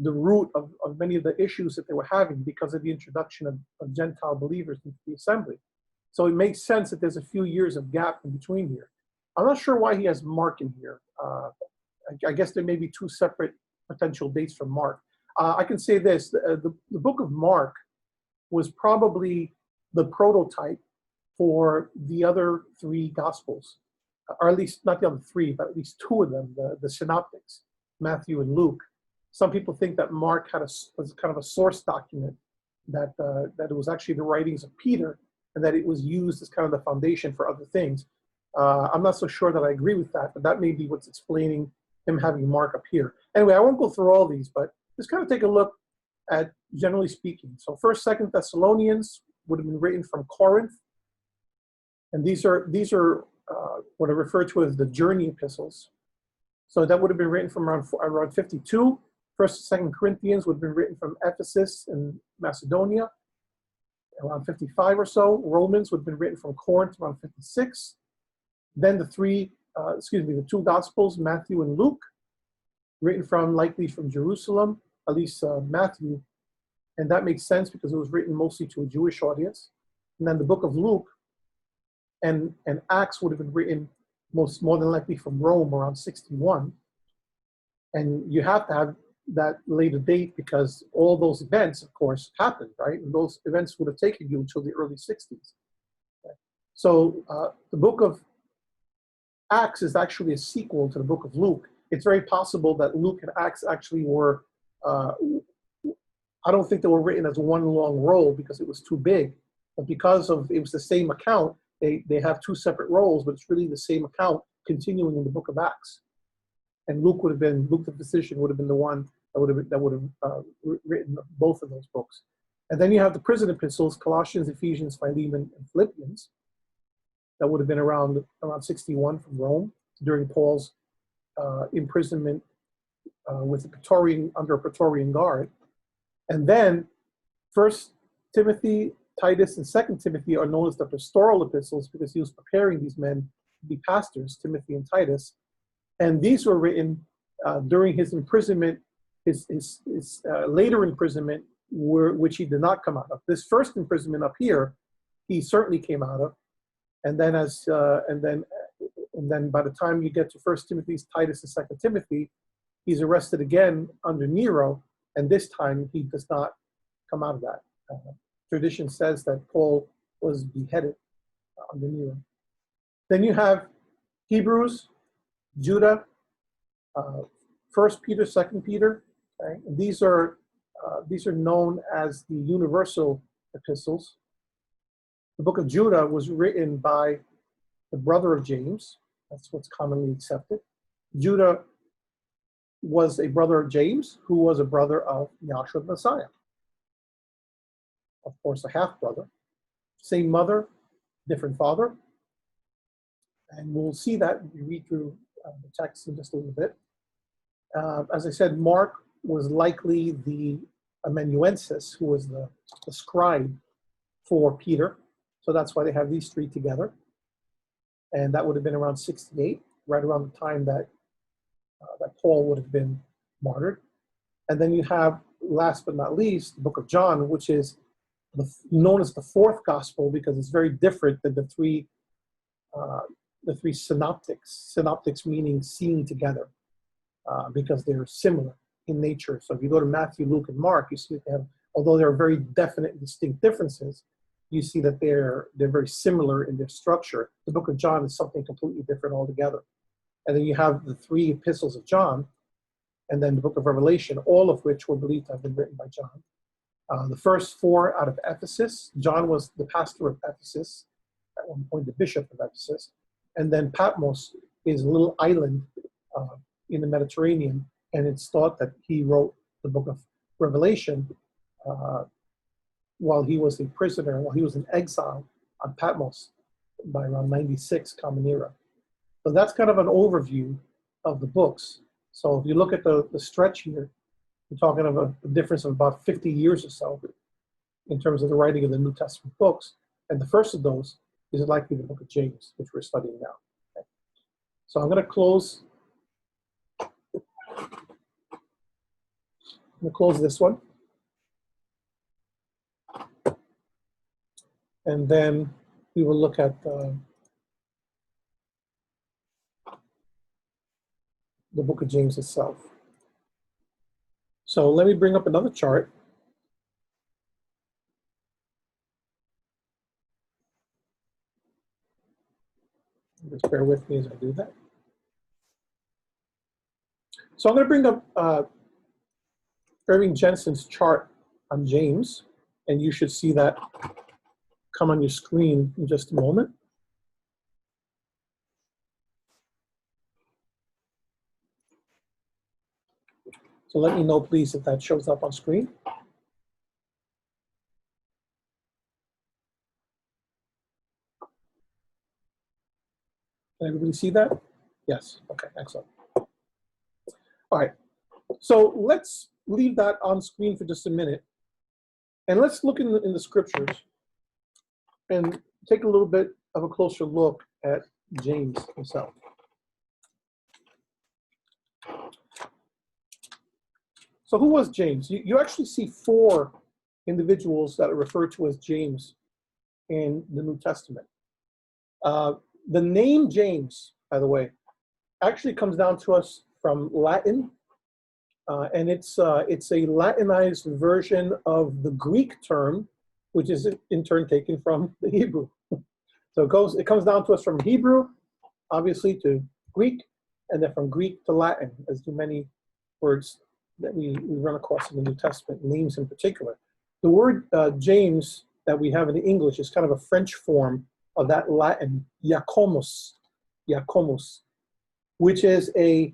Speaker 1: the root of many of the issues that they were having because of the introduction of Gentile believers into the assembly. So it makes sense that there's a few years of gap in between here. I'm not sure why he has Mark in here. I guess there may be two separate potential dates for Mark. I can say this, the book of Mark was probably the prototype for the other three Gospels, or at least not the other three, but at least two of them, the synoptics, Matthew and Luke. Some people think that Mark was kind of a source document, that it was actually the writings of Peter, and that it was used as kind of the foundation for other things. I'm not so sure that I agree with that, but that may be what's explaining him having Mark up here. Anyway, I won't go through all these, but just kind of take a look at, generally speaking. So 1st, 2nd Thessalonians would have been written from Corinth, and these are what are referred to as the journey epistles. So that would have been written from around 52. 1st and 2nd Corinthians would have been written from Ephesus and Macedonia, around 55 or so. Romans would have been written from Corinth around 56. Then the two Gospels, Matthew and Luke, written likely from Jerusalem, at least Matthew. And that makes sense because it was written mostly to a Jewish audience. And then the book of Luke and Acts would have been written more than likely from Rome around 61. And you have to have that later date because all those events, of course, happened, right? And those events would have taken you until the early 60s. Okay? So the book of Acts is actually a sequel to the book of Luke. It's very possible that Luke and Acts actually were, I don't think they were written as one long roll because it was too big, but because it was the same account, they have two separate rolls, but it's really the same account continuing in the book of Acts. And Luke the physician would have been the one that would have written both of those books. And then you have the prison epistles, Colossians, Ephesians, Philemon, and Philippians. That would have been around 61 from Rome during Paul's imprisonment under a Praetorian guard. And then 1st Timothy, Titus, and 2nd Timothy are known as the pastoral epistles because he was preparing these men to be pastors, Timothy and Titus. And these were written during his imprisonment, his later imprisonment, which he did not come out of. This first imprisonment up here, he certainly came out of. And then by the time you get to 1 Timothy, Titus, and 2 Timothy, he's arrested again under Nero, and this time he does not come out of that. Tradition says that Paul was beheaded under Nero. Then you have Hebrews, Judah, 1 Peter, 2 Peter. Okay? And these are known as the universal epistles. The book of Judah was written by the brother of James. That's what's commonly accepted. Judah was a brother of James, who was a brother of Yahshua the Messiah. Of course, a half-brother. Same mother, different father. And we'll see that when we read through the text in just a little bit. As I said, Mark was likely the amanuensis, who was the scribe for Peter. So that's why they have these three together. And that would have been around 68, right around the time that Paul would have been martyred. And then you have, last but not least, the book of John, which is known as the fourth gospel because it's very different than the three synoptics. Synoptics meaning seen together, because they're similar in nature. So if you go to Matthew, Luke, and Mark, you see that they have, although there are very definite, distinct differences, you see that they're very similar in their structure. The book of John is something completely different altogether. And then you have the three epistles of John, and then the book of Revelation, all of which were believed to have been written by John. The first four out of Ephesus. John was the pastor of Ephesus, at one point the bishop of Ephesus. And then Patmos is a little island in the Mediterranean, and it's thought that he wrote the book of Revelation while he was a prisoner, while he was in exile on Patmos by around 96 Common Era. So that's kind of an overview of the books. So if you look at the stretch here, you're talking of a difference of about 50 years or so in terms of the writing of the New Testament books. And the first of those is likely the book of James, which we're studying now. Okay. So I'm going to close this one. And then we will look at the book of James itself. So let me bring up another chart. Just bear with me as I do that. So I'm going to bring up Irving Jensen's chart on James, and you should see that come on your screen in just a moment. So let me know, please, if that shows up on screen. Can everybody see that? Yes. Okay, excellent. All right. So let's leave that on screen for just a minute. And let's look in the scriptures and take a little bit of a closer look at James himself. So who was James? You actually see four individuals that are referred to as James in the New Testament. The name James, by the way, actually comes down to us from Latin, and it's a Latinized version of the Greek term, which is in turn taken from the Hebrew. So it comes down to us from Hebrew, obviously, to Greek, and then from Greek to Latin, as do many words that we run across in the New Testament, names in particular. The word James that we have in English is kind of a French form of that Latin, Iacomos, which is a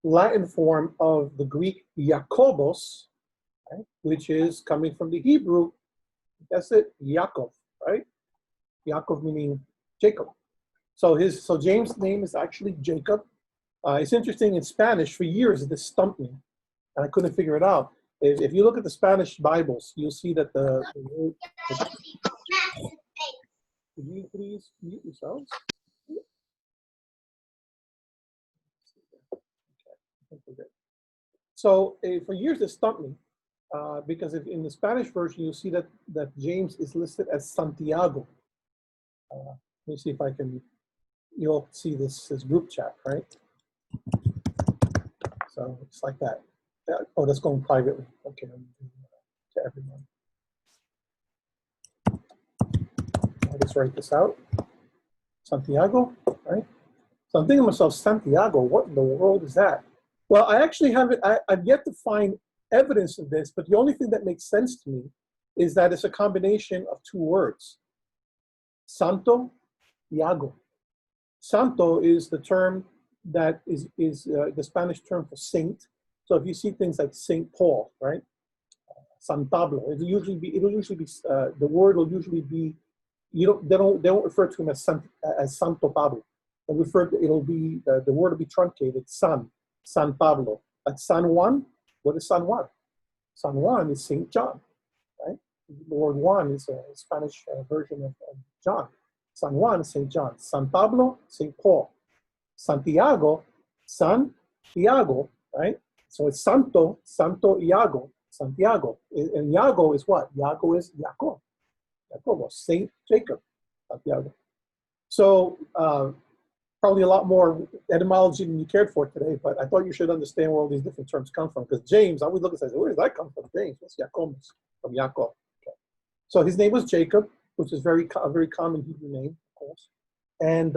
Speaker 1: Latin form of the Greek Iacobos, right, which is coming from the Hebrew, that's it, Yaakov, right? Yaakov meaning Jacob. So James' name is actually Jacob. It's interesting, in Spanish, for years this stumped me, and I couldn't figure it out. If you look at the Spanish Bibles, you'll see that the word... Could you please mute yourselves? Okay. So for years it stumped me, because in the Spanish version, you'll see that James is listed as Santiago. Let me see if I can, you'll see this group chat, right? So it's like that. Oh, that's going privately. Okay, to everyone. I'll just write this out. Santiago, right? So I'm thinking to myself, Santiago, what in the world is that? Well, I actually haven't, I've yet to find evidence of this, but the only thing that makes sense to me is that it's a combination of two words. Santo, Iago. Santo is the term that is the Spanish term for saint. So if you see things like Saint Paul, right? San Pablo, the word will usually be they don't refer to him as Santo Pablo. It'll be the word will be truncated, San Pablo. Like San Juan, what is San Juan? San Juan is Saint John, right? The word Juan is a Spanish version of John. San Juan, Saint John. San Pablo, Saint Paul. Santiago, Santiago, right? So it's Santo Iago, Santiago. And Iago is what? Iago is Jacob. Jacobo, Saint Jacob, Santiago. So probably a lot more etymology than you cared for today, but I thought you should understand where all these different terms come from. Because James, I always look and say, where does that come from? James, what's Jacob? From Jacob. Okay. So his name was Jacob, which is a very common Hebrew name, of course. And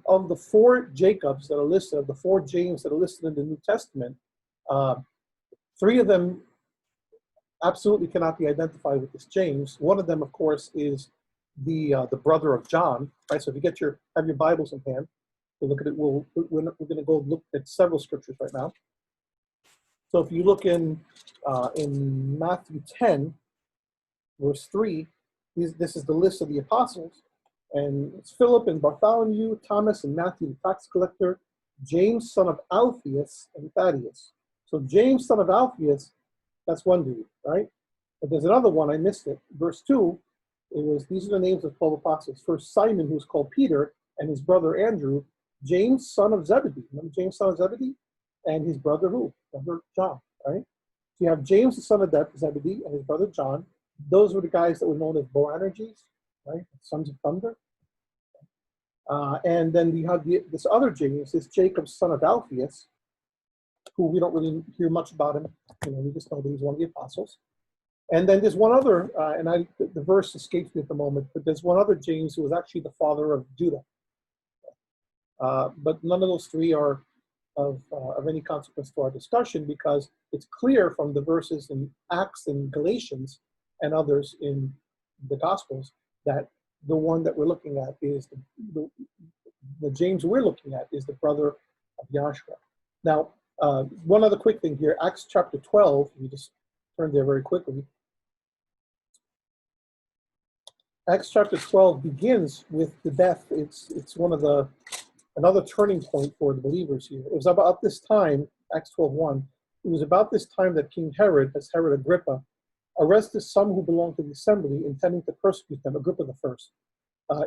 Speaker 1: of the 4 Jacobs that are listed, of the 4 James that are listed in the New Testament, 3 of them absolutely cannot be identified with this James. One of them, of course, is the brother of John. Right. So if you have your Bibles in hand, we'll look at it. We're going to go look at several scriptures right now. So if you look in Matthew 10, verse 3, this is the list of the apostles. And it's Philip and Bartholomew, Thomas and Matthew, the tax collector, James, son of Alphaeus, and Thaddeus. So James, son of Alphaeus, that's one dude, right? But there's another one, I missed it. Verse 2, these are the names of 12 apostles. First, Simon, who's called Peter, and his brother Andrew, James, son of Zebedee. Remember James, son of Zebedee? And his brother who? Brother John, right? So you have James, the son of Zebedee, and his brother John. Those were the guys that were known as Boanerges, right? Sons of thunder. And then we have this other James, this Jacob, son of Alphaeus, who we don't really hear much about him. We just know that he's one of the apostles. And then there's one other, the verse escapes me at the moment, but there's one other James who was actually the father of Judah. But none of those 3 are of any consequence to our discussion, because it's clear from the verses in Acts and Galatians and others in the Gospels that the one that we're looking at is the James we're looking at is the brother of Yahshua. Now, one other quick thing here, Acts chapter 12, we just turn there very quickly. Acts chapter 12 begins with the death. It's another turning point for the believers here. It was about this time, Acts 12:1, it was about this time that King Herod, that's Herod Agrippa, arrested some who belonged to the assembly, intending to persecute them, Agrippa the first.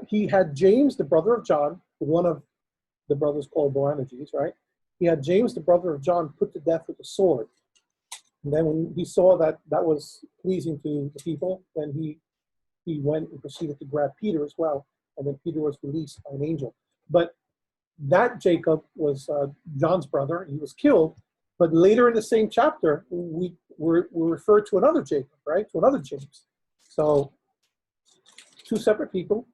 Speaker 1: He had James, the brother of John, one of the brothers called Boanerges, right? He had James, the brother of John, put to death with a sword. And then when he saw that that was pleasing to the people, then he went and proceeded to grab Peter as well. And then Peter was released by an angel. But that Jacob was John's brother. He was killed. But later in the same chapter, we referred to another Jacob, right? To another James. So 2 separate people.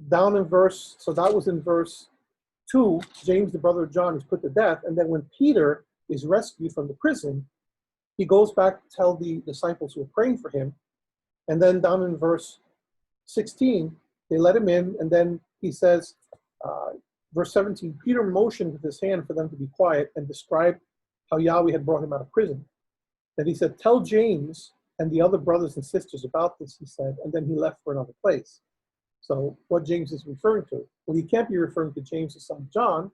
Speaker 1: Down in so that was in verse 2, James, the brother of John, is put to death. And then when Peter is rescued from the prison, he goes back to tell the disciples who are praying for him. And then down in verse 16, they let him in. And then he says, verse 17, Peter motioned with his hand for them to be quiet and described how Yahweh had brought him out of prison. Then he said, tell James and the other brothers and sisters about this, he said, and then he left for another place. So what James is referring to? Well, he can't be referring to James, the son of John,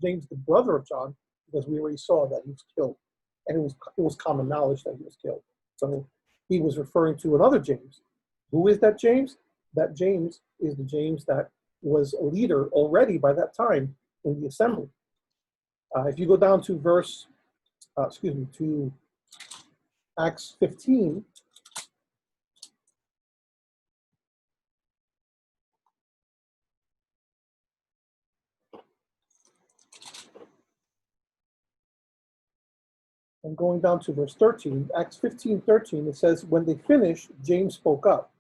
Speaker 1: James, the brother of John, because we already saw that he was killed. And it was common knowledge that he was killed. So he was referring to another James. Who is that James? That James is the James that was a leader already by that time in the assembly. If you go down to to Acts 15, and going down to verse 13, Acts 15:13, it says, when they finished, James spoke up.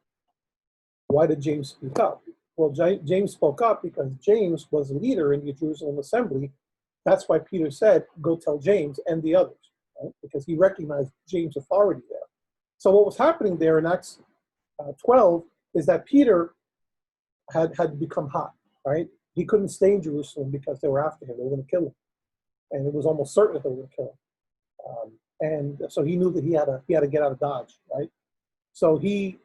Speaker 1: Why did James speak up? Well, James spoke up because James was a leader in the Jerusalem assembly. That's why Peter said, go tell James and the others, right? Because he recognized James' authority there. So what was happening there in Acts 12 is that Peter had become hot, right? He couldn't stay in Jerusalem because they were after him. They were going to kill him. And it was almost certain that they were going to kill him. And so he knew that he had to get out of Dodge, right? So he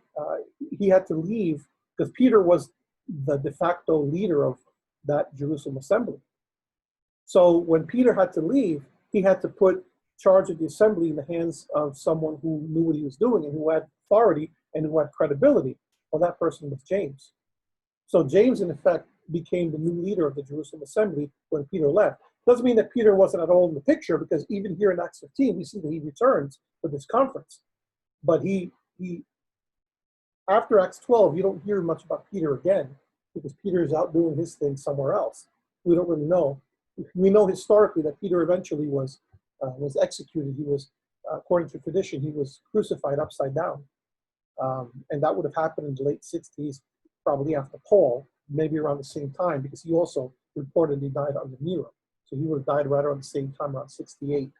Speaker 1: he had to leave because Peter was the de facto leader of that Jerusalem assembly. So when Peter had to leave, he had to put charge of the assembly in the hands of someone who knew what he was doing and who had authority and who had credibility. Well, that person was James. So James, in effect, became the new leader of the Jerusalem assembly when Peter left. Doesn't mean that Peter wasn't at all in the picture, because even here in Acts 15, we see that he returns for this conference. But he after Acts 12, you don't hear much about Peter again, because Peter is out doing his thing somewhere else. We don't really know. We know historically that Peter eventually was executed. He was, according to tradition, he was crucified upside down. And that would have happened in the late 60s, probably after Paul, maybe around the same time, because he also reportedly died under Nero. So he would have died right around the same time, around 68.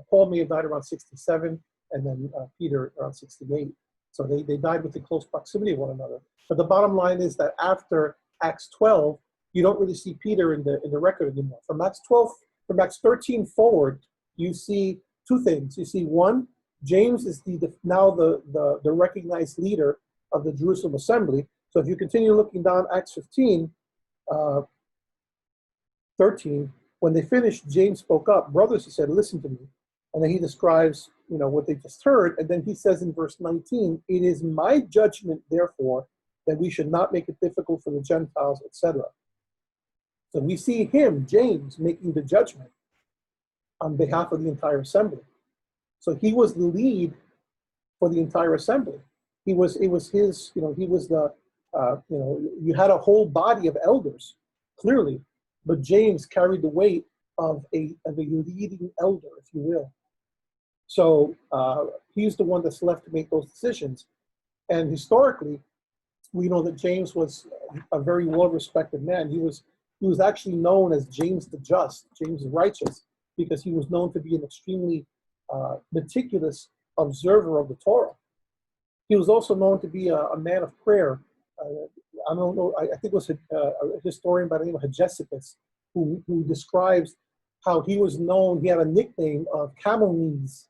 Speaker 1: Paul may have died around 67, and then Peter around 68. So they died within close proximity of one another. But the bottom line is that after Acts 12, you don't really see Peter in the record anymore. From Acts 13 forward, you see two things. You see, one, James is now the recognized leader of the Jerusalem assembly. So if you continue looking down Acts 15, 13, when they finished, James spoke up. Brothers, he said, listen to me. And then he describes, what they just heard. And then he says in verse 19, it is my judgment, therefore, that we should not make it difficult for the Gentiles, etc. So we see him, James, making the judgment on behalf of the entire assembly. So he was the lead for the entire assembly. It was his, he was the, you had a whole body of elders, clearly, but James carried the weight of a leading elder, if you will. So he's the one that's left to make those decisions. And historically, we know that James was a very well-respected man. He was actually known as James the Just, James the Righteous, because he was known to be an extremely meticulous observer of the Torah. He was also known to be a man of prayer. I don't know, I think it was a historian by the name of Hegesippus who describes how he was known. He had a nickname of camel knees,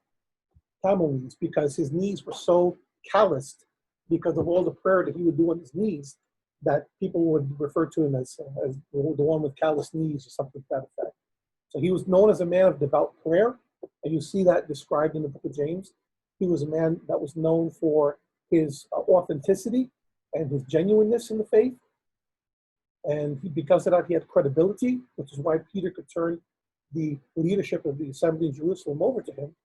Speaker 1: because his knees were so calloused because of all the prayer that he would do on his knees, that people would refer to him as the one with calloused knees or something to that effect. So he was known as a man of devout prayer, and you see that described in the book of James. He was a man that was known for his authenticity and his genuineness in the faith. And because of that, he had credibility, which is why Peter could turn the leadership of the assembly in Jerusalem over to him.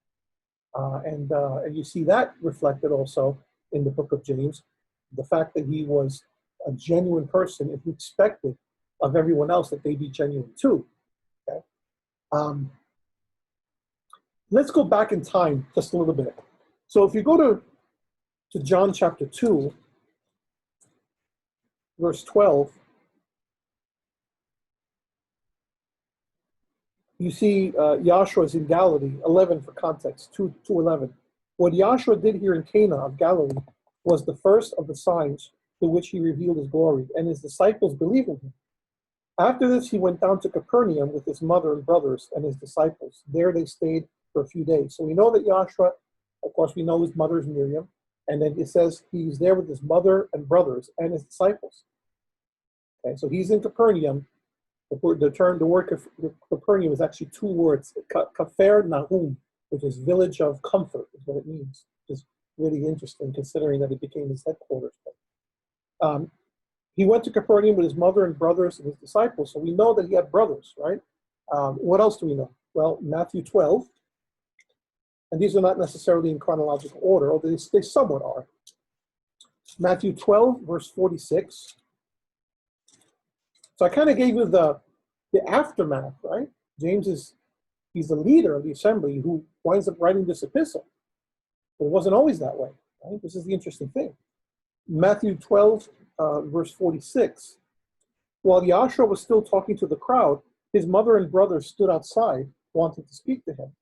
Speaker 1: And you see that reflected also in the book of James, the fact that he was a genuine person and he expected of everyone else that they be genuine too. Okay? Let's go back in time just a little bit. So if you go to John chapter 2, verse 12, you see Yahshua is in Galilee, 11 for context, 2:11. What Yahshua did here in Cana of Galilee was the first of the signs through which he revealed his glory, and his disciples believed in him. After this, he went down to Capernaum with his mother and brothers and his disciples. There they stayed for a few days. So we know that Yahshua, of course, we know his mother is Miriam, and then it says he's there with his mother and brothers and his disciples. Okay, so he's in Capernaum. The word Capernaum is actually two words, Kafer Nahum, which is village of comfort, is what it means. Which is really interesting, considering that it became his headquarters. He went to Capernaum with his mother and brothers and his disciples, so we know that he had brothers, right? What else do we know? Well, Matthew 12, and these are not necessarily in chronological order, although they somewhat are. Matthew 12, verse 46. So I kind of gave you the aftermath, right? He's the leader of the assembly who winds up writing this epistle. But it wasn't always that way, right? This is the interesting thing. Matthew 12, verse 46. While Yahshua was still talking to the crowd, his mother and brothers stood outside wanting to speak to him.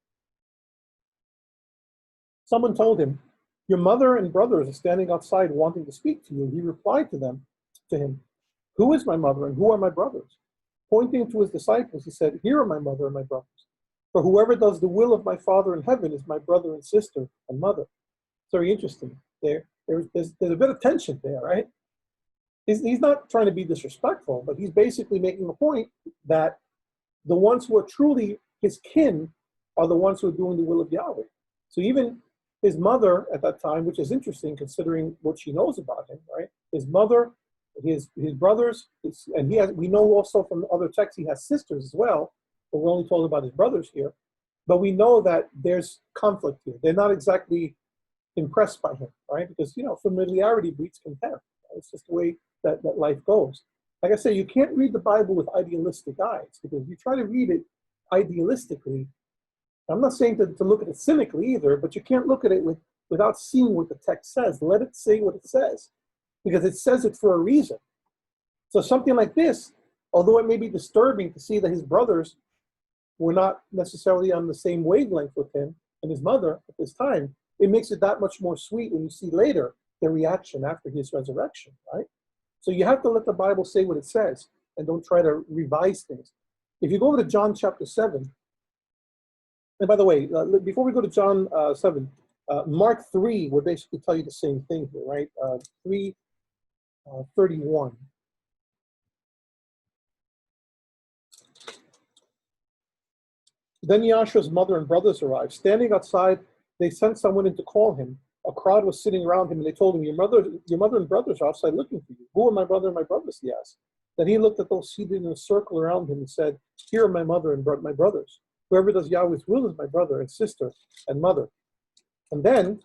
Speaker 1: Someone told him, your mother and brothers are standing outside wanting to speak to you. He replied to him, who is my mother and who are my brothers? Pointing to his disciples, he said, here are my mother and my brothers. For whoever does the will of my Father in heaven is my brother and sister and mother. It's very interesting there. there's a bit of tension there, right? He's not trying to be disrespectful, but he's basically making the point that the ones who are truly his kin are the ones who are doing the will of Yahweh. So even his mother at that time, which is interesting considering what she knows about him, right? His mother, his brothers, and we know also from other texts he has sisters as well, but we're only told about his brothers here. But we know that there's conflict here. They're not exactly impressed by him, right? Because, familiarity breeds contempt. Right? It's just the way that life goes. Like I say, you can't read the Bible with idealistic eyes, because if you try to read it idealistically, I'm not saying to look at it cynically either, but you can't look at it without seeing what the text says. Let it say what it says, because it says it for a reason. So something like this, although it may be disturbing to see that his brothers were not necessarily on the same wavelength with him and his mother at this time, it makes it that much more sweet when you see later their reaction after his resurrection, right? So you have to let the Bible say what it says and don't try to revise things. If you go over to John chapter 7, and by the way, before we go to John 7, Mark 3 would basically tell you the same thing here, right? 3:31. Then Yahshua's mother and brothers arrived. Standing outside, they sent someone in to call him. A crowd was sitting around him, and they told him, your mother and brothers are outside looking for you. Who are my brother and my brothers, he asked. Then he looked at those seated in a circle around him and said, here are my mother and my brothers. Whoever does Yahweh's will is my brother and sister and mother. And then,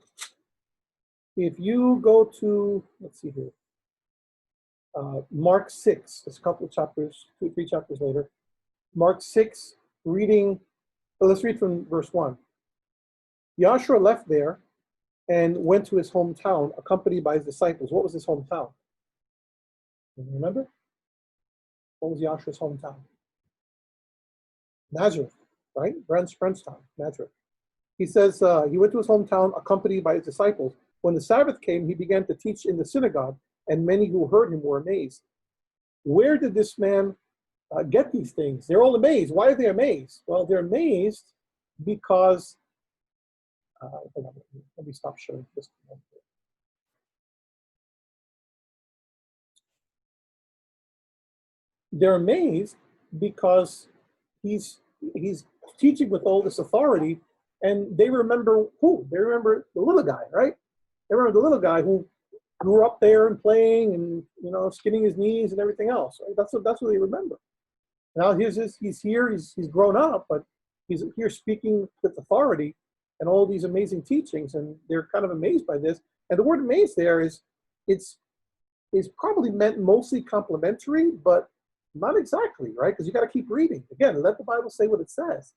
Speaker 1: if you go to, let's see here, Mark 6, just a couple of chapters, 2-3 chapters later. Mark 6, let's read from verse 1. Yahshua left there and went to his hometown, accompanied by his disciples. What was his hometown? Do you remember? What was Yahshua's hometown? Nazareth, right? Friend's town, Nazareth. He says he went to his hometown accompanied by his disciples. When the Sabbath came, he began to teach in the synagogue, and many who heard him were amazed. Where did this man get these things? They're all amazed. Why are they amazed? Well, they're amazed because, let me stop sharing this. They're amazed because he's teaching with all this authority, and they remember who? They remember the little guy, right? They remember the little guy who grew up there and playing and skinning his knees and everything else. Right? That's what they remember. Now he's here, he's grown up, but he's here speaking with authority and all these amazing teachings, and they're kind of amazed by this. And the word amazed there is probably meant mostly complimentary, but not exactly, right? Because you got to keep reading. Again, let the Bible say what it says.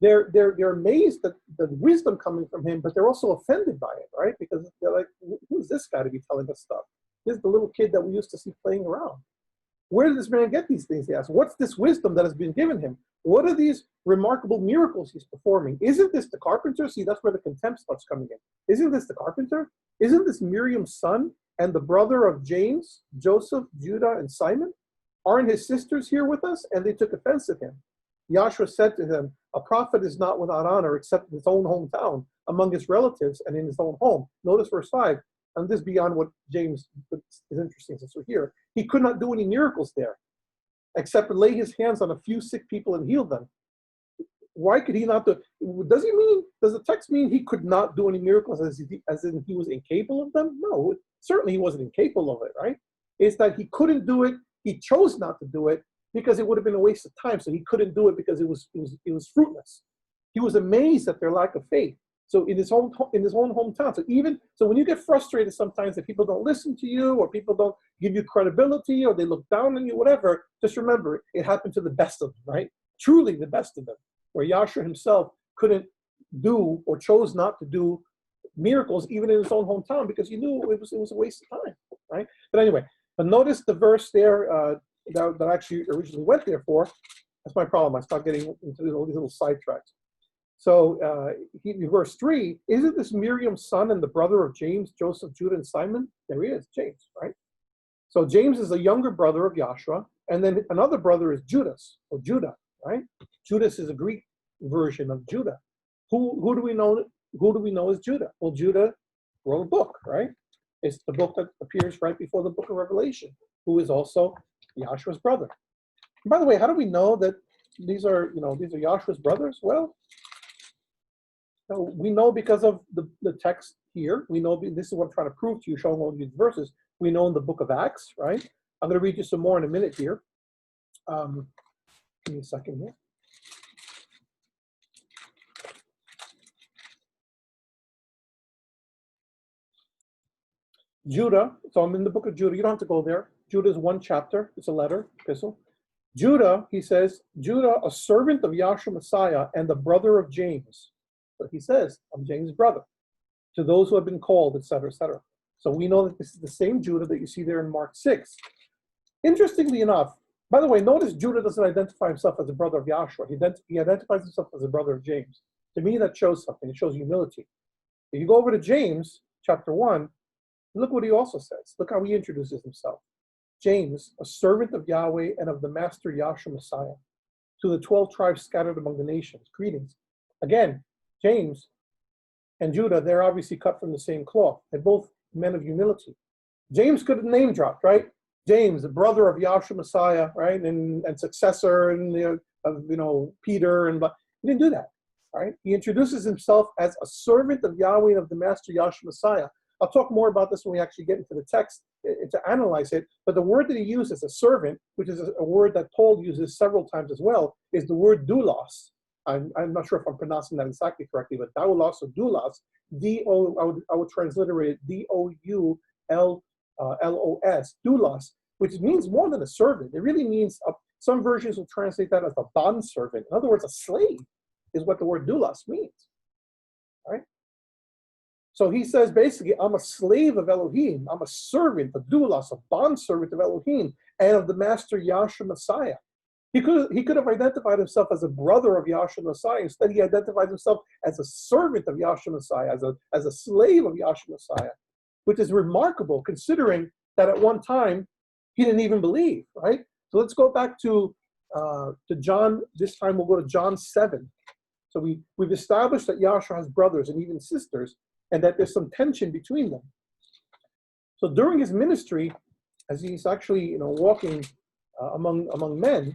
Speaker 1: They're amazed at the wisdom coming from him, but they're also offended by it, right? Because they're like, who's this guy to be telling us stuff? This is the little kid that we used to see playing around. Where did this man get these things? They ask. What's this wisdom that has been given him? What are these remarkable miracles he's performing? Isn't this the carpenter? See, that's where the contempt starts coming in. Isn't this the carpenter? Isn't this Miriam's son and the brother of James, Joseph, Judah, and Simon? Aren't his sisters here with us? And they took offense at him. Yahshua said to them, a prophet is not without honor except in his own hometown, among his relatives, and in his own home. Notice verse 5. And this beyond what James is interesting since we're here. He could not do any miracles there, except lay his hands on a few sick people and heal them. Why could he not do? Does the text mean he could not do any miracles as in he was incapable of them? No, certainly he wasn't incapable of it, right? It's that he couldn't do it. He chose not to do it because it would have been a waste of time. So he couldn't do it because it was fruitless. He was amazed at their lack of faith. So in his own hometown. So when you get frustrated sometimes that people don't listen to you, or people don't give you credibility, or they look down on you, whatever, just remember it happened to the best of them, right? Truly the best of them, where Yahshua himself couldn't do or chose not to do miracles even in his own hometown because he knew it was a waste of time, right? But anyway, but notice the verse there that I actually originally went there for. That's my problem. I start getting into all these little sidetracks. So verse 3, isn't this Miriam's son and the brother of James, Joseph, Judah, and Simon? There he is, James, right? So James is a younger brother of Yahshua, and then another brother is Judas, or Judah, right? Judas is a Greek version of Judah. Who do we know as Judah? Well, Judah wrote a book, right? It's the book that appears right before the book of Revelation, who is also Yahshua's brother. And by the way, how do we know that these are Yahshua's brothers? Well, we know because of the text here. We know, this is what I'm trying to prove to you, showing all these verses. We know in the book of Acts, right? I'm going to read you some more in a minute here. Give me a second here. Judah, so I'm in the book of Judah. You don't have to go there. Judah is one chapter. It's a letter, epistle. Judah, he says, Judah, a servant of Yahshua Messiah and the brother of James. So he says, I'm James' brother, to those who have been called, etc., etc. So we know that this is the same Judah that you see there in Mark 6. Interestingly enough, by the way, notice Judah doesn't identify himself as a brother of Yahshua. He identifies himself as a brother of James. To me, that shows something. It shows humility. If you go over to James, chapter 1, look what he also says. Look how he introduces himself. James, a servant of Yahweh and of the Master Yahshua Messiah, to the 12 tribes scattered among the nations. Greetings. Again, James and Judah, they're obviously cut from the same cloth. They're both men of humility. James could have name dropped, right? James, the brother of Yahshua Messiah, right, and successor, and Peter, but he didn't do that, right? He introduces himself as a servant of Yahweh and of the Master Yahshua Messiah. I'll talk more about this when we actually get into the text to analyze it. But the word that he uses, a servant, which is a word that Paul uses several times as well, is the word doulos. I'm not sure if I'm pronouncing that exactly correctly, but doulos or doulos, I would transliterate it D-O-U-L-L-O-S, doulos, which means more than a servant. It really means, some versions will translate that as a bondservant. In other words, a slave is what the word doulos means, right? So he says, basically, I'm a slave of Elohim. I'm a servant, a doulos, a bondservant of Elohim, and of the Master Yahshua Messiah. He could have identified himself as a brother of Yahshua Messiah. Instead, he identifies himself as a servant of Yahshua Messiah, as a slave of Yahshua Messiah, which is remarkable considering that at one time he didn't even believe, right? So let's go back to John. This time we'll go to John 7. So we've established that Yahshua has brothers and even sisters, and that there's some tension between them. So during his ministry, as he's actually walking among men,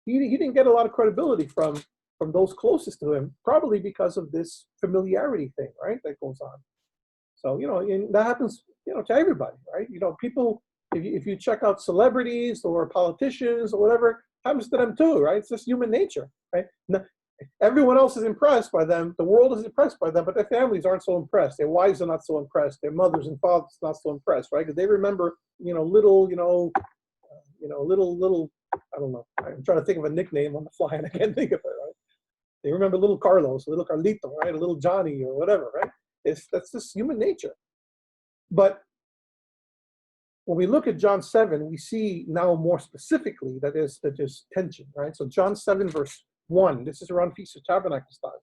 Speaker 1: he didn't get a lot of credibility from those closest to him, probably because of this familiarity thing, right, that goes on. So and that happens to everybody, right? People, if you check out celebrities or politicians or whatever, happens to them too, right? It's just human nature, right? Everyone else is impressed by them. The world is impressed by them, but their families aren't so impressed. Their wives are not so impressed. Their mothers and fathers are not so impressed, right? Because they remember, little, I don't know. I'm trying to think of a nickname on the fly, and I can't think of it, right? They remember little Carlos, little Carlito, right? A little Johnny or whatever, right? That's just human nature. But when we look at John 7, we see now more specifically that there's tension, right? So John 7, verse 1, this is around Feast of Tabernacles time.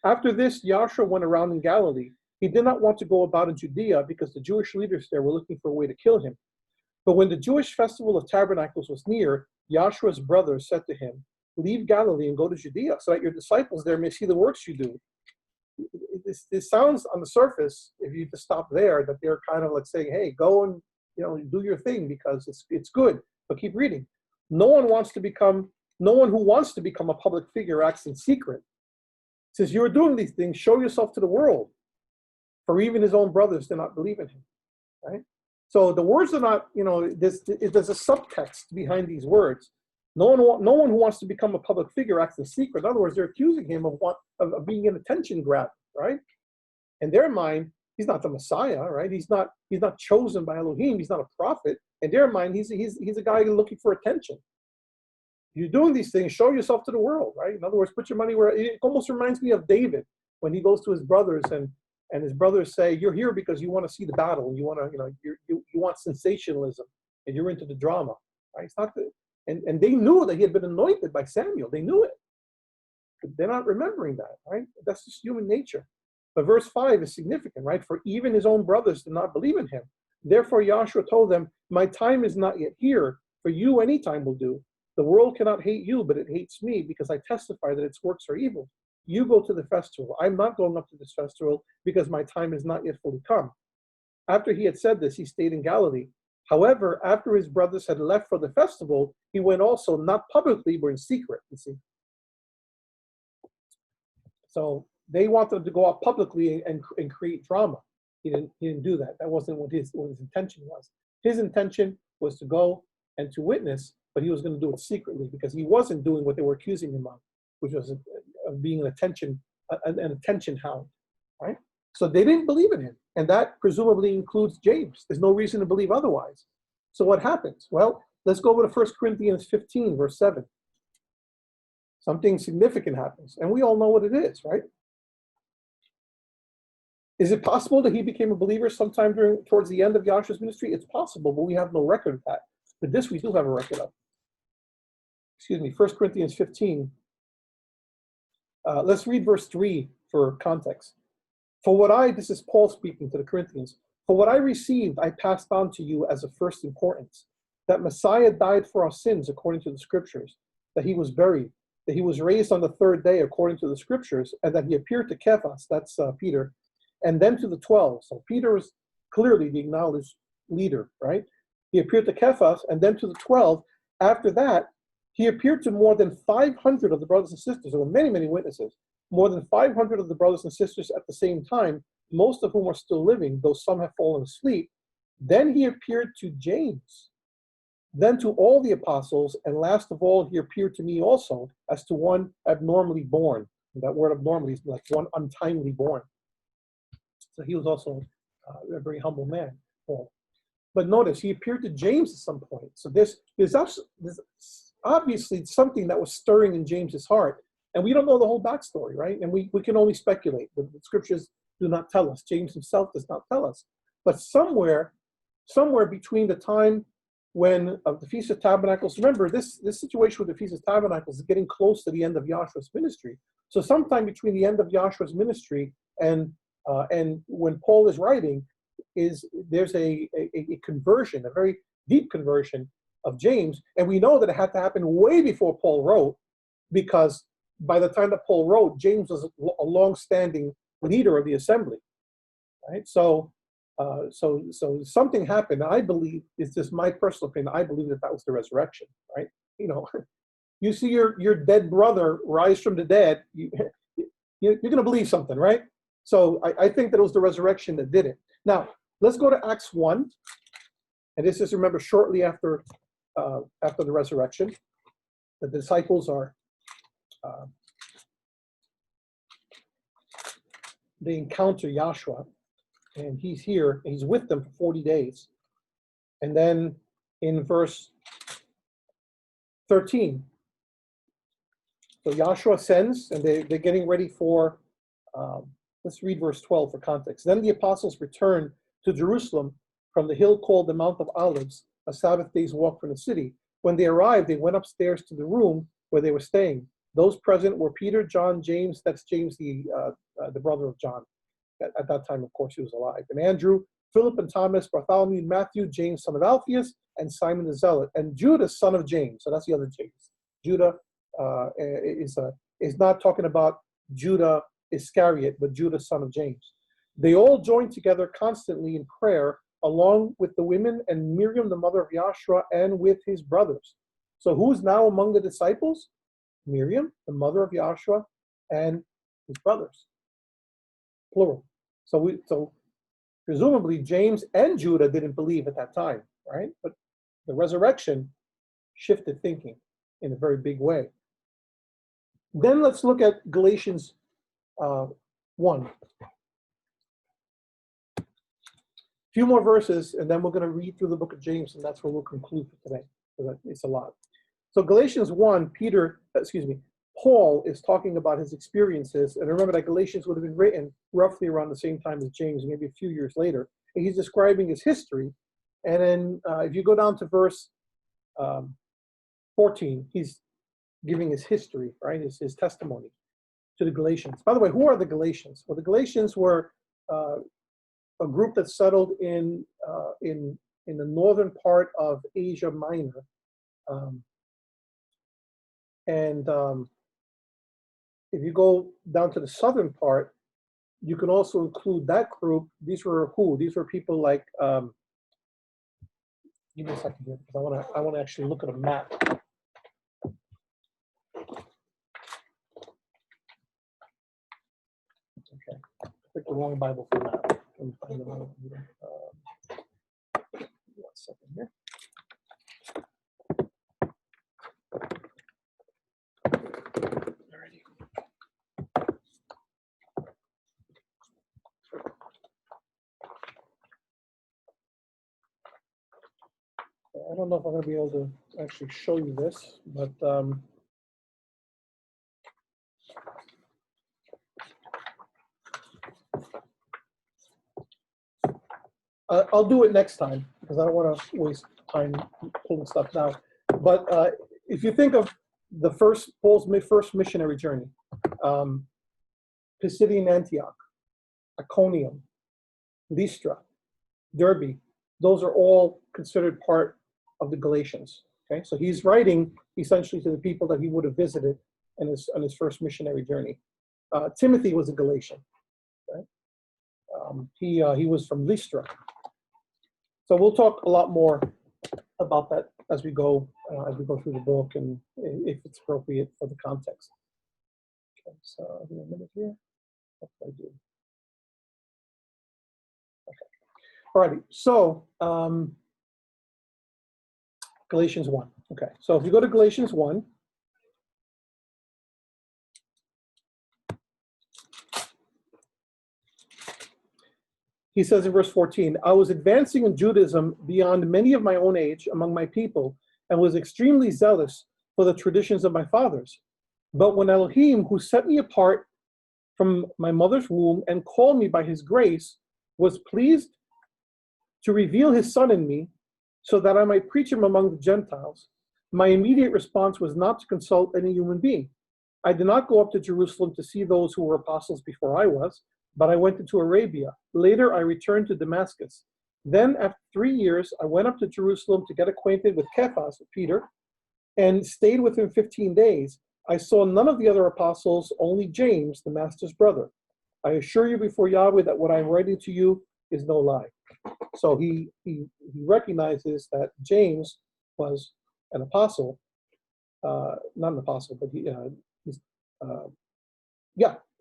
Speaker 1: After this, Yahshua went around in Galilee. He did not want to go about in Judea because the Jewish leaders there were looking for a way to kill him. But when the Jewish festival of Tabernacles was near, Yahshua's brothers said to him, leave Galilee and go to Judea so that your disciples there may see the works you do. This sounds on the surface, if you just stop there, that they're kind of like saying, hey, go and do your thing because it's good. But keep reading. No one who wants to become a public figure acts in secret. Since you are doing these things, show yourself to the world. For even his own brothers do not believe in him. Right? So the words are not, there's a subtext behind these words. No one who wants to become a public figure acts in secret. In other words, they're accusing him of being an attention grab, right? In their mind, he's not the Messiah, right? He's not chosen by Elohim. He's not a prophet. In their mind, he's a guy looking for attention. You're doing these things, show yourself to the world, right? In other words, put your money where it almost reminds me of David when he goes to his brothers and his brothers say, you're here because you want to see the battle and you want to, you want sensationalism and you're into the drama, right? It's not the, and they knew that he had been anointed by Samuel. They knew it. But they're not remembering that, right? That's just human nature. But verse 5 is significant, right? For even his own brothers did not believe in him. Therefore, Yahshua told them, my time is not yet here. For you, any time will do. The world cannot hate you, but it hates me because I testify that its works are evil. You go to the festival. I'm not going up to this festival because my time is not yet fully come. After he had said this, he stayed in Galilee. However, after his brothers had left for the festival, he went also, not publicly, but in secret, you see. So they wanted him to go out publicly and create drama. He didn't do that. That wasn't what his intention was. His intention was to go and to witness, but he was going to do it secretly because he wasn't doing what they were accusing him of, which was of being an attention hound, right? So they didn't believe in him, and that presumably includes James. There's no reason to believe otherwise. So what happens? Well, let's go over to 1 Corinthians 15, verse 7. Something significant happens, and we all know what it is, right? Is it possible that he became a believer sometime towards the end of Yahshua's ministry? It's possible, but we have no record of that. But this we do have a record of. 1 Corinthians 15. Let's read verse 3 for context. This is Paul speaking to the Corinthians. For what I received, I passed on to you as of first importance, that Messiah died for our sins according to the scriptures, that he was buried, that he was raised on the third day according to the scriptures, and that he appeared to Cephas, that's Peter, and then to the 12. So Peter is clearly the acknowledged leader, right? He appeared to Cephas and then to the 12. After that, he appeared to more than 500 of the brothers and sisters. There were many, many witnesses. More than 500 of the brothers and sisters at the same time, most of whom are still living, though some have fallen asleep. Then he appeared to James, then to all the apostles, and last of all, he appeared to me also as to one abnormally born. And that word abnormally is like one untimely born. So he was also a very humble man, Paul. But notice, he appeared to James at some point. So there's obviously something that was stirring in James's heart. And we don't know the whole backstory, right? And we can only speculate. The scriptures do not tell us. James himself does not tell us. But somewhere between the time when of the Feast of Tabernacles, remember this situation with the Feast of Tabernacles is getting close to the end of Yahshua's ministry. So sometime between the end of Yahshua's ministry and when Paul is writing, there's a conversion, a very deep conversion of James. And we know that it had to happen way before Paul wrote, because by the time that Paul wrote, James was a long-standing leader of the assembly, right? So something happened. I believe, it's just my personal opinion, I believe that was the resurrection, right? You know, you see your dead brother rise from the dead, you're going to believe something, right? So I think that it was the resurrection that did it. Now, let's go to Acts 1. And this is, remember, shortly after the resurrection. The disciples are, they encounter Yahshua, and he's here, and he's with them for 40 days. And then in verse 13, so Yahshua sends, and they're getting ready for, let's read verse 12 for context. Then the apostles returned to Jerusalem from the hill called the Mount of Olives, a Sabbath day's walk from the city. When they arrived, they went upstairs to the room where they were staying. Those present were Peter, John, James, that's James, the brother of John. At that time, of course, he was alive. And Andrew, Philip and Thomas, Bartholomew, Matthew, James, son of Alphaeus, and Simon the Zealot, and Judah, son of James. So that's the other James. Judah is not talking about Judah Iscariot, but Judah, son of James. They all joined together constantly in prayer, along with the women and Miriam, the mother of Yahshua, and with his brothers. So who's now among the disciples? Miriam, the mother of Yahshua, and his brothers. Plural. So presumably James and Judah didn't believe at that time, right? But the resurrection shifted thinking in a very big way. Then let's look at Galatians 1. A few more verses, and then we're going to read through the book of James, and that's where we'll conclude for today, because it's a lot. So Galatians 1, Paul is talking about his experiences, and remember that Galatians would have been written roughly around the same time as James, maybe a few years later. And he's describing his history, and then if you go down to verse 14, he's giving his history, right, his testimony to the Galatians. By the way, who are the Galatians? Well, the Galatians were a group that settled in the northern part of Asia Minor, if you go down to the southern part, you can also include that group. These were who? These were people like, give me a second here, because I want to actually look at a map. Okay, I picked the wrong Bible for map. Let me find the one. 1 second here. Alrighty. I don't know if I'm going to be able to actually show you this, but I'll do it next time because I don't want to waste time pulling stuff down. But if you think of Paul's first missionary journey, Pisidian Antioch, Iconium, Lystra, Derbe, those are all considered part of the Galatians. Okay, so he's writing essentially to the people that he would have visited on his first missionary journey. Timothy was a Galatian. Right? He was from Lystra. So we'll talk a lot more about that as we go through the book and if it's appropriate for the context. Okay, so I'll give me a minute here. What did I do? Okay. Alrighty. So Galatians 1. Okay. So if you go to Galatians 1. He says in verse 14, I was advancing in Judaism beyond many of my own age among my people, and was extremely zealous for the traditions of my fathers. But when Elohim, who set me apart from my mother's womb and called me by his grace, was pleased to reveal his son in me, so that I might preach him among the Gentiles, my immediate response was not to consult any human being. I did not go up to Jerusalem to see those who were apostles before I was, but I went into Arabia. Later, I returned to Damascus. Then, after 3 years, I went up to Jerusalem to get acquainted with Cephas, Peter, and stayed with him 15 days. I saw none of the other apostles, only James, the master's brother. I assure you before Yahweh that what I'm writing to you is no lie. So he recognizes that James was an apostle, not an apostle, but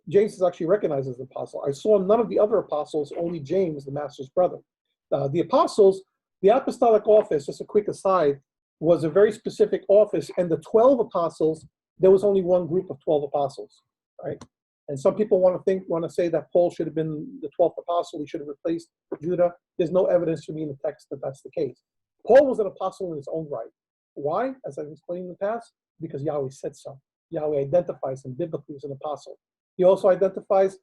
Speaker 1: James is actually recognized as an apostle. I saw none of the other apostles, only James, the master's brother. The apostles, the apostolic office, just a quick aside, was a very specific office, and the 12 apostles, there was only one group of 12 apostles, right? And some people want to say that Paul should have been the 12th apostle, he should have replaced Judah. There's no evidence for me in the text that that's the case. Paul was an apostle in his own right. Why? As I've explained in the past, because Yahweh said so. Yahweh identifies him biblically as an apostle. He also identifies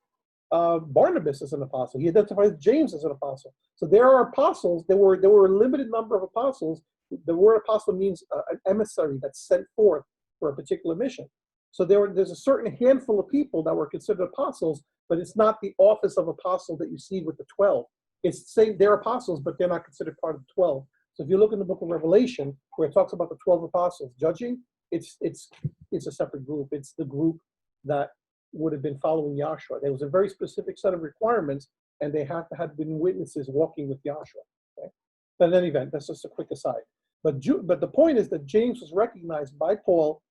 Speaker 1: Barnabas as an apostle. He identifies James as an apostle. So there are apostles. There were a limited number of apostles. The word apostle means an emissary that's sent forth for a particular mission. So there's a certain handful of people that were considered apostles, but it's not the office of apostle that you see with the 12. It's saying they're apostles, but they're not considered part of the 12. So if you look in the book of Revelation, where it talks about the 12 apostles judging, it's a separate group. It's the group that would have been following Yahshua. There was a very specific set of requirements, and they have to have been witnesses walking with Yahshua. Okay? But in any event, that's just a quick aside. But the point is that James was recognized by Paul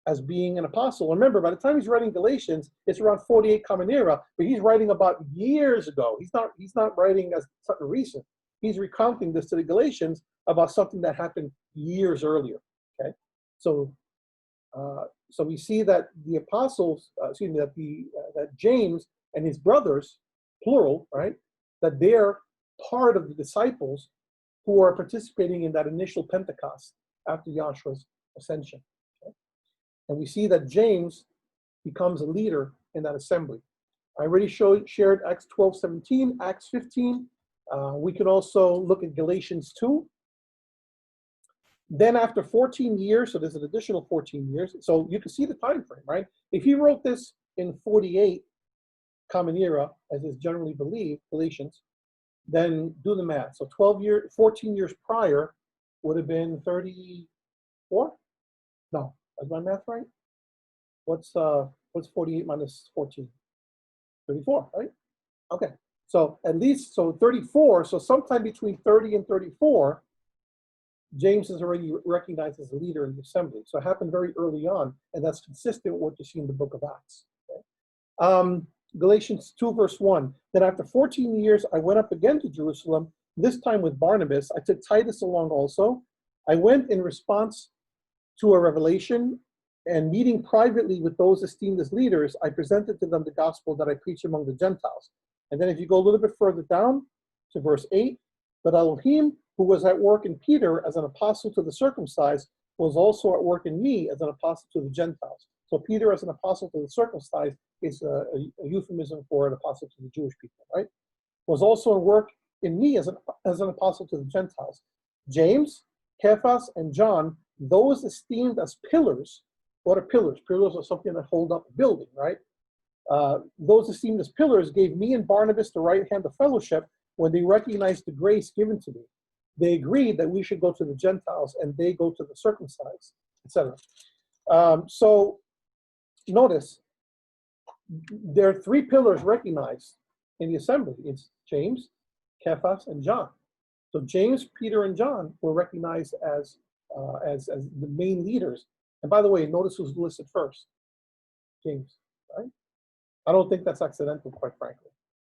Speaker 1: as being an apostle. Remember, by the time he's writing Galatians, it's around 48 Common Era, but he's writing about years ago. He's not writing as something recent. He's recounting this to the Galatians about something that happened years earlier. Okay, so we see that the apostles, that James and his brothers, plural, right, that they're part of the disciples who are participating in that initial Pentecost after Yahshua's ascension. Okay? And we see that James becomes a leader in that assembly. I already shared Acts 12:17, Acts 15. We can also look at Galatians 2. Then after 14 years, so there's an additional 14 years, so you can see the time frame, right? If he wrote this in 48 Common Era, as is generally believed, Galatians, then do the math. So 14 years prior would have been 34? No, is my math right? What's 48 minus 14? 34, right? Okay, so at least, so 34, so sometime between 30 and 34, James is already recognized as a leader in the assembly. So it happened very early on, and that's consistent with what you see in the book of Acts. Okay? Galatians 2, verse 1. Then after 14 years, I went up again to Jerusalem, this time with Barnabas. I took Titus along also. I went in response to a revelation, and meeting privately with those esteemed as leaders, I presented to them the gospel that I preach among the Gentiles. And then if you go a little bit further down to verse 8, but Elohim, who was at work in Peter as an apostle to the circumcised, was also at work in me as an apostle to the Gentiles. So Peter as an apostle to the circumcised is a euphemism for an apostle to the Jewish people, right? Was also at work in me as an apostle to the Gentiles. James, Cephas, and John, those esteemed as pillars. What are pillars? Pillars are something that hold up a building, right? Those esteemed as pillars gave me and Barnabas the right hand of fellowship when they recognized the grace given to me. They agreed that we should go to the Gentiles and they go to the circumcised, etc. So notice, there are three pillars recognized in the assembly. It's James, Cephas, and John. So James, Peter, and John were recognized as the main leaders. And by the way, notice who's listed first. James, right? I don't think that's accidental, quite frankly.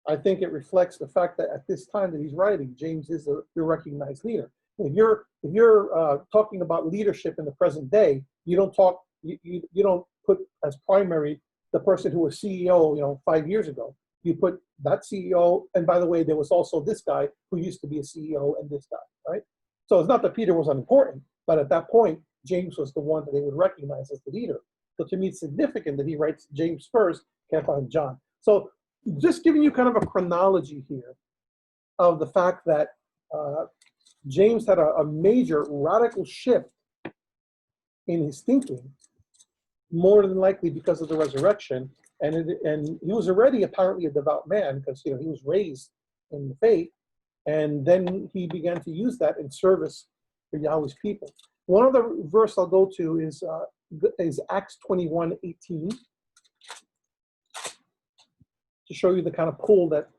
Speaker 1: I think it reflects the fact that at this time that he's writing, James is the recognized leader. If you're talking about leadership in the present day, you don't put as primary the person who was CEO, 5 years ago. You put that CEO, and by the way, there was also this guy who used to be a CEO and this guy, right? So it's not that Peter was unimportant, but at that point, James was the one that they would recognize as the leader. So to me, it's significant that he writes James first, Cephas, and John. So just giving you kind of a chronology here of the fact that James had a major radical shift in his thinking, more than likely because of the resurrection. And he was already apparently a devout man because he was raised in the faith. And then he began to use that in service for Yahweh's people. One other verse I'll go to is Acts 21:18. To show you the kind of pull that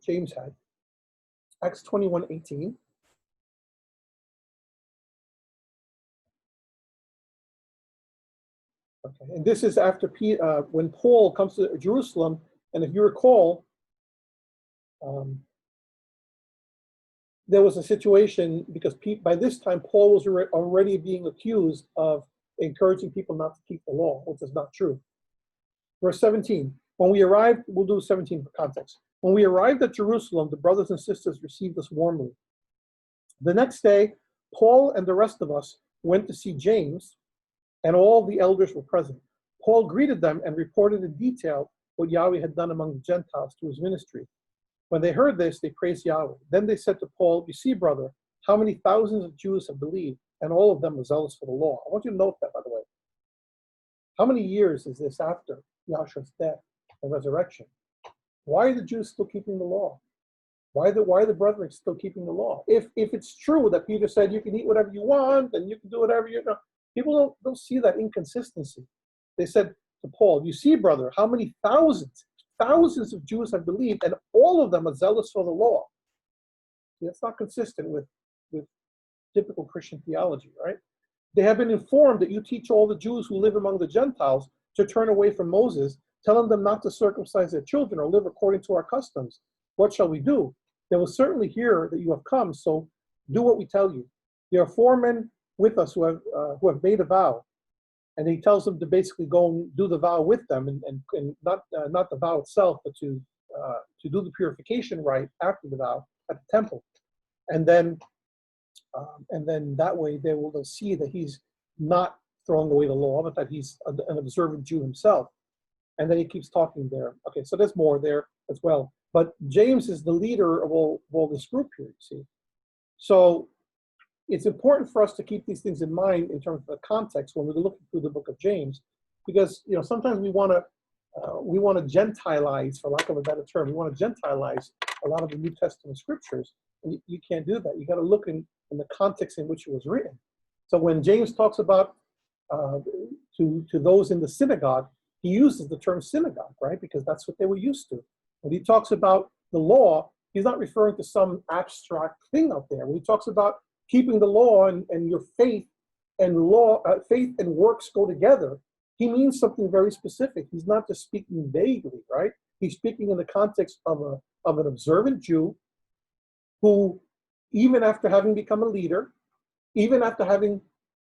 Speaker 1: James had. Acts 21:18. Okay, and this is after when Paul comes to Jerusalem, and if you recall, there was a situation because by this time Paul was already being accused of encouraging people not to keep the law, which is not true. Verse 17. When we arrived, we'll do 17 for context. When we arrived at Jerusalem, the brothers and sisters received us warmly. The next day, Paul and the rest of us went to see James, and all the elders were present. Paul greeted them and reported in detail what Yahweh had done among the Gentiles through his ministry. When they heard this, they praised Yahweh. Then they said to Paul, "You see, brother, how many thousands of Jews have believed, and all of them are zealous for the law." I want you to note that, by the way. How many years is this after Yahshua's death and resurrection? Why are the Jews still keeping the law? Why are the brethren still keeping the law? If it's true that Peter said you can eat whatever you want and you can do whatever you know, people don't see that inconsistency. They said to Paul, "You see, brother, how many thousands of Jews have believed, and all of them are zealous for the law." That's not consistent with typical Christian theology, right? They have been informed that you teach all the Jews who live among the Gentiles to turn away from Moses, telling them not to circumcise their children or live according to our customs. What shall we do? They will certainly hear that you have come, so do what we tell you. There are 4 men with us who have made a vow, and he tells them to basically go and do the vow with them, and not the vow itself, but to do the purification rite after the vow at the temple, and then that way they'll see that he's not throwing away the law, but that he's an observant Jew himself. And then he keeps talking there. Okay, so there's more there as well. But James is the leader of all this group here, you see. So it's important for us to keep these things in mind in terms of the context when we're looking through the book of James, because sometimes we want to Gentilize, for lack of a better term, we want to Gentilize a lot of the New Testament scriptures. And you can't do that. You got to look in the context in which it was written. So when James talks about to those in the synagogue, he uses the term synagogue, right? Because that's what they were used to. When he talks about the law, he's not referring to some abstract thing out there. When he talks about keeping the law and your faith and faith and works go together, he means something very specific. He's not just speaking vaguely, right? He's speaking in the context of an observant Jew who, even after having become a leader, even after having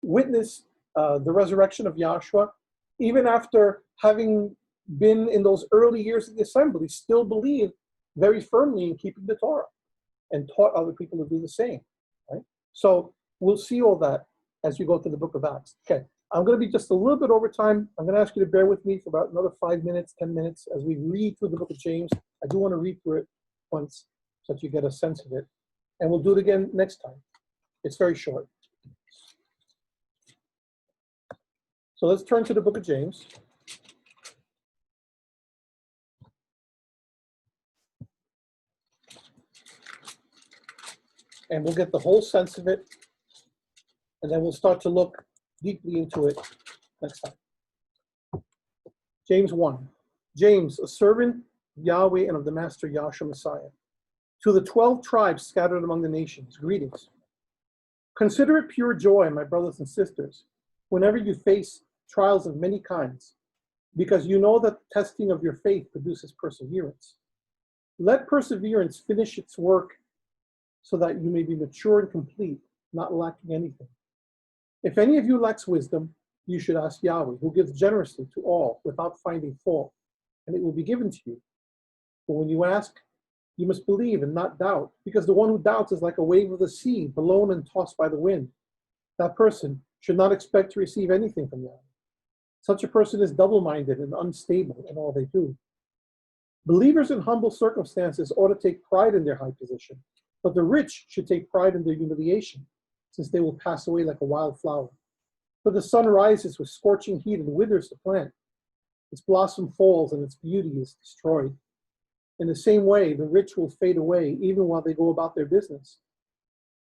Speaker 1: witnessed the resurrection of Yahshua, even after having been in those early years of the assembly, still believed very firmly in keeping the Torah and taught other people to do the same, right? So we'll see all that as we go to the book of Acts. Okay, I'm going to be just a little bit over time. I'm going to ask you to bear with me for about another 5 minutes, 10 minutes as we read through the book of James. I do want to read through it once so that you get a sense of it. And we'll do it again next time. It's very short. So let's turn to the book of James. And we'll get the whole sense of it. And then we'll start to look deeply into it next time. James 1. James, a servant of Yahweh and of the Master Yahshua Messiah, to the 12 tribes scattered among the nations, greetings. Consider it pure joy, my brothers and sisters, whenever you face trials of many kinds, because you know that the testing of your faith produces perseverance. Let perseverance finish its work so that you may be mature and complete, not lacking anything. If any of you lacks wisdom, you should ask Yahweh, who gives generously to all without finding fault, and it will be given to you. But when you ask, you must believe and not doubt, because the one who doubts is like a wave of the sea, blown and tossed by the wind. That person should not expect to receive anything from Yahweh. Such a person is double-minded and unstable in all they do. Believers in humble circumstances ought to take pride in their high position, but the rich should take pride in their humiliation, since they will pass away like a wild flower. For the sun rises with scorching heat and withers the plant. Its blossom falls and its beauty is destroyed. In the same way, the rich will fade away even while they go about their business.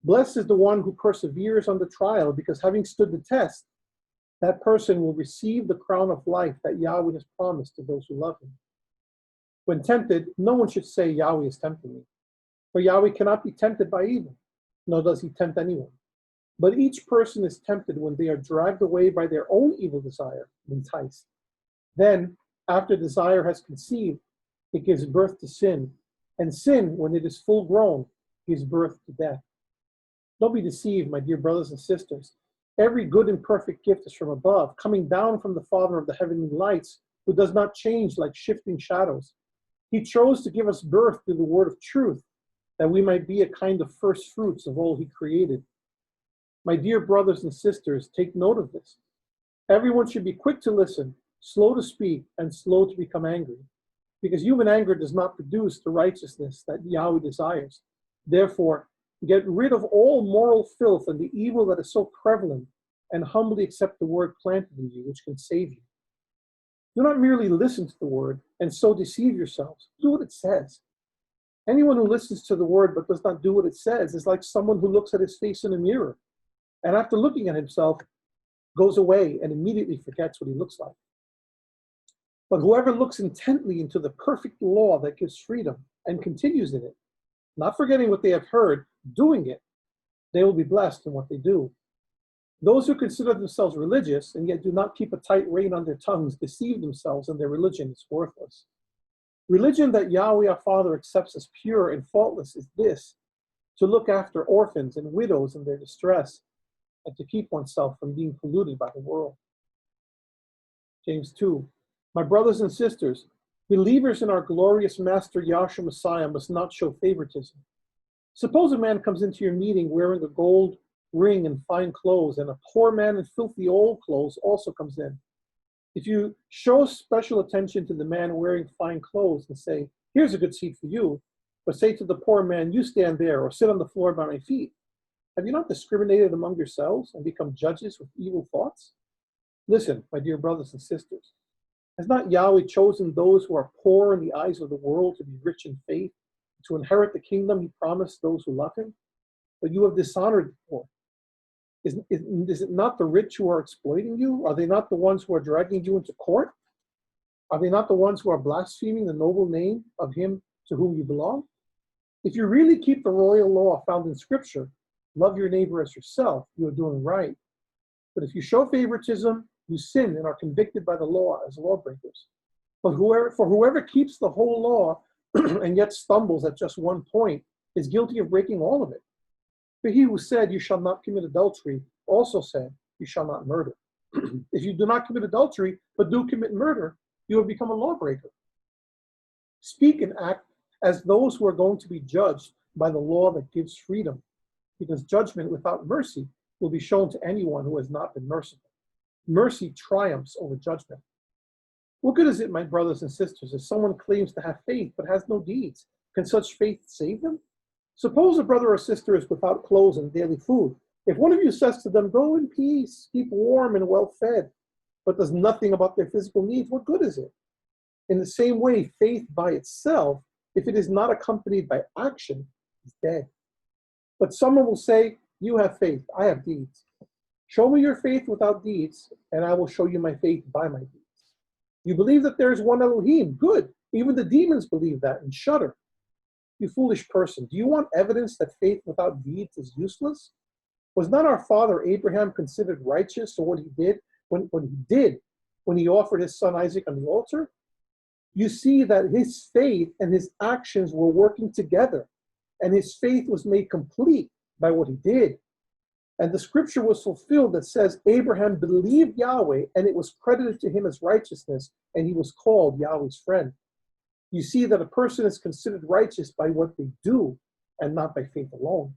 Speaker 1: Blessed is the one who perseveres under trial, because having stood the test, that person will receive the crown of life that Yahweh has promised to those who love him. When tempted, no one should say, Yahweh is tempting me. For Yahweh cannot be tempted by evil, nor does he tempt anyone. But each person is tempted when they are dragged away by their own evil desire and enticed. Then, after desire has conceived, it gives birth to sin. And sin, when it is full grown, gives birth to death. Don't be deceived, my dear brothers and sisters. Every good and perfect gift is from above, coming down from the Father of the heavenly lights, who does not change like shifting shadows. He chose to give us birth through the word of truth, that we might be a kind of first fruits of all he created. My dear brothers and sisters, take note of this. Everyone should be quick to listen, slow to speak, and slow to become angry, because human anger does not produce the righteousness that Yahweh desires. Therefore, get rid of all moral filth and the evil that is so prevalent, and humbly accept the word planted in you, which can save you. Do not merely listen to the word and so deceive yourselves. Do what it says. Anyone who listens to the word but does not do what it says is like someone who looks at his face in a mirror, and after looking at himself, goes away and immediately forgets what he looks like. But whoever looks intently into the perfect law that gives freedom and continues in it, not forgetting what they have heard, doing it, they will be blessed in what they do. Those who consider themselves religious and yet do not keep a tight rein on their tongues deceive themselves, and their religion is worthless. Religion that Yahweh our Father accepts as pure and faultless is this: to look after orphans and widows in their distress, and to keep oneself from being polluted by the world. James 2. My brothers and sisters, believers in our glorious Master Yahshua Messiah must not show favoritism. Suppose a man comes into your meeting wearing a gold ring and fine clothes, and a poor man in filthy old clothes also comes in. If you show special attention to the man wearing fine clothes and say, here's a good seat for you, but say to the poor man, you stand there or sit on the floor by my feet, have you not discriminated among yourselves and become judges with evil thoughts? Listen, my dear brothers and sisters, has not Yahweh chosen those who are poor in the eyes of the world to be rich in faith, to inherit the kingdom he promised those who love him? But you have dishonored the poor. Is it not the rich who are exploiting you? Are they not the ones who are dragging you into court? Are they not the ones who are blaspheming the noble name of him to whom you belong? If you really keep the royal law found in Scripture, love your neighbor as yourself, you are doing right. But if you show favoritism, you sin and are convicted by the law as lawbreakers. But whoever keeps the whole law and yet stumbles at just one point is guilty of breaking all of it. For he who said, you shall not commit adultery, also said, you shall not murder. If you do not commit adultery, but do commit murder, you have become a lawbreaker. Speak and act as those who are going to be judged by the law that gives freedom, because judgment without mercy will be shown to anyone who has not been merciful. Mercy triumphs over judgment. What good is it, my brothers and sisters, if someone claims to have faith but has no deeds? Can such faith save them? Suppose a brother or sister is without clothes and daily food. If one of you says to them, go in peace, keep warm and well fed, but does nothing about their physical needs, what good is it? In the same way, faith by itself, if it is not accompanied by action, is dead. But someone will say, you have faith, I have deeds. Show me your faith without deeds, and I will show you my faith by my deeds. You believe that there is one Elohim. Good. Even the demons believe that and shudder. You foolish person, do you want evidence that faith without deeds is useless? Was not our father Abraham considered righteous for what he did when he offered his son Isaac on the altar? You see that his faith and his actions were working together, and his faith was made complete by what he did. And the scripture was fulfilled that says, Abraham believed Yahweh, and it was credited to him as righteousness, and he was called Yahweh's friend. You see that a person is considered righteous by what they do, and not by faith alone.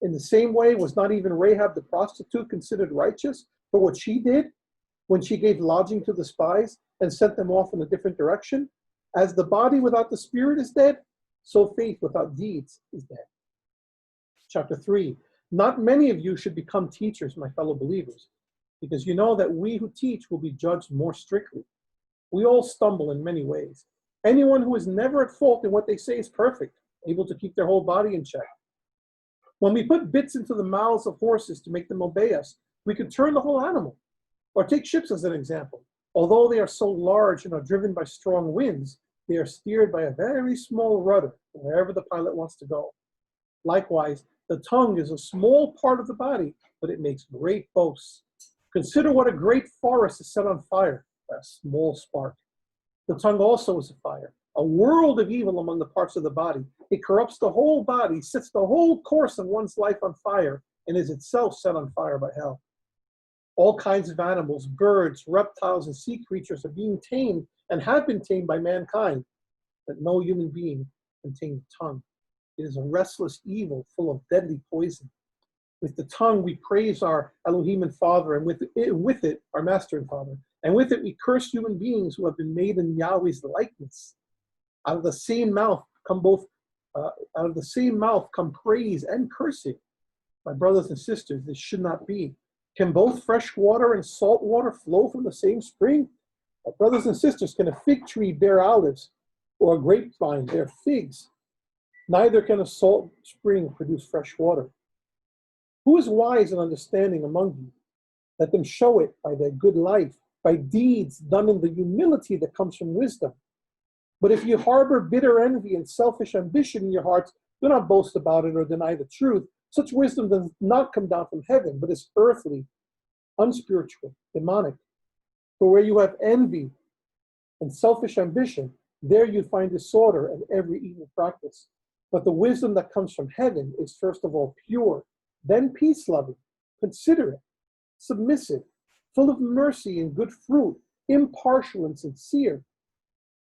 Speaker 1: In the same way, was not even Rahab the prostitute considered righteous for what she did when she gave lodging to the spies and sent them off in a different direction? As the body without the spirit is dead, so faith without deeds is dead. Chapter 3. Not many of you should become teachers, my fellow believers, because you know that we who teach will be judged more strictly. We all stumble in many ways. Anyone who is never at fault in what they say is perfect, able to keep their whole body in check. When we put bits into the mouths of horses to make them obey us, we could turn the whole animal. Or take ships as an example. Although they are so large and are driven by strong winds, they are steered by a very small rudder wherever the pilot wants to go. Likewise, the tongue is a small part of the body, but it makes great boasts. Consider what a great forest is set on fire by a small spark. The tongue also is a fire, a world of evil among the parts of the body. It corrupts the whole body, sets the whole course of one's life on fire, and is itself set on fire by hell. All kinds of animals, birds, reptiles, and sea creatures are being tamed and have been tamed by mankind, but no human being can tame the tongue. It is a restless evil full of deadly poison. With the tongue we praise our Elohim and Father, and with it our Master and Father. And with it we curse human beings who have been made in Yahweh's likeness. Out of the same mouth come praise and cursing. My brothers and sisters, this should not be. Can both fresh water and salt water flow from the same spring? My brothers and sisters, can a fig tree bear olives, or a grapevine bear figs? Neither can a salt spring produce fresh water. Who is wise and understanding among you? Let them show it by their good life, by deeds done in the humility that comes from wisdom. But if you harbor bitter envy and selfish ambition in your hearts, do not boast about it or deny the truth. Such wisdom does not come down from heaven, but is earthly, unspiritual, demonic. For where you have envy and selfish ambition, there you find disorder and every evil practice. But the wisdom that comes from heaven is first of all pure, then peace-loving, considerate, submissive, full of mercy and good fruit, impartial and sincere.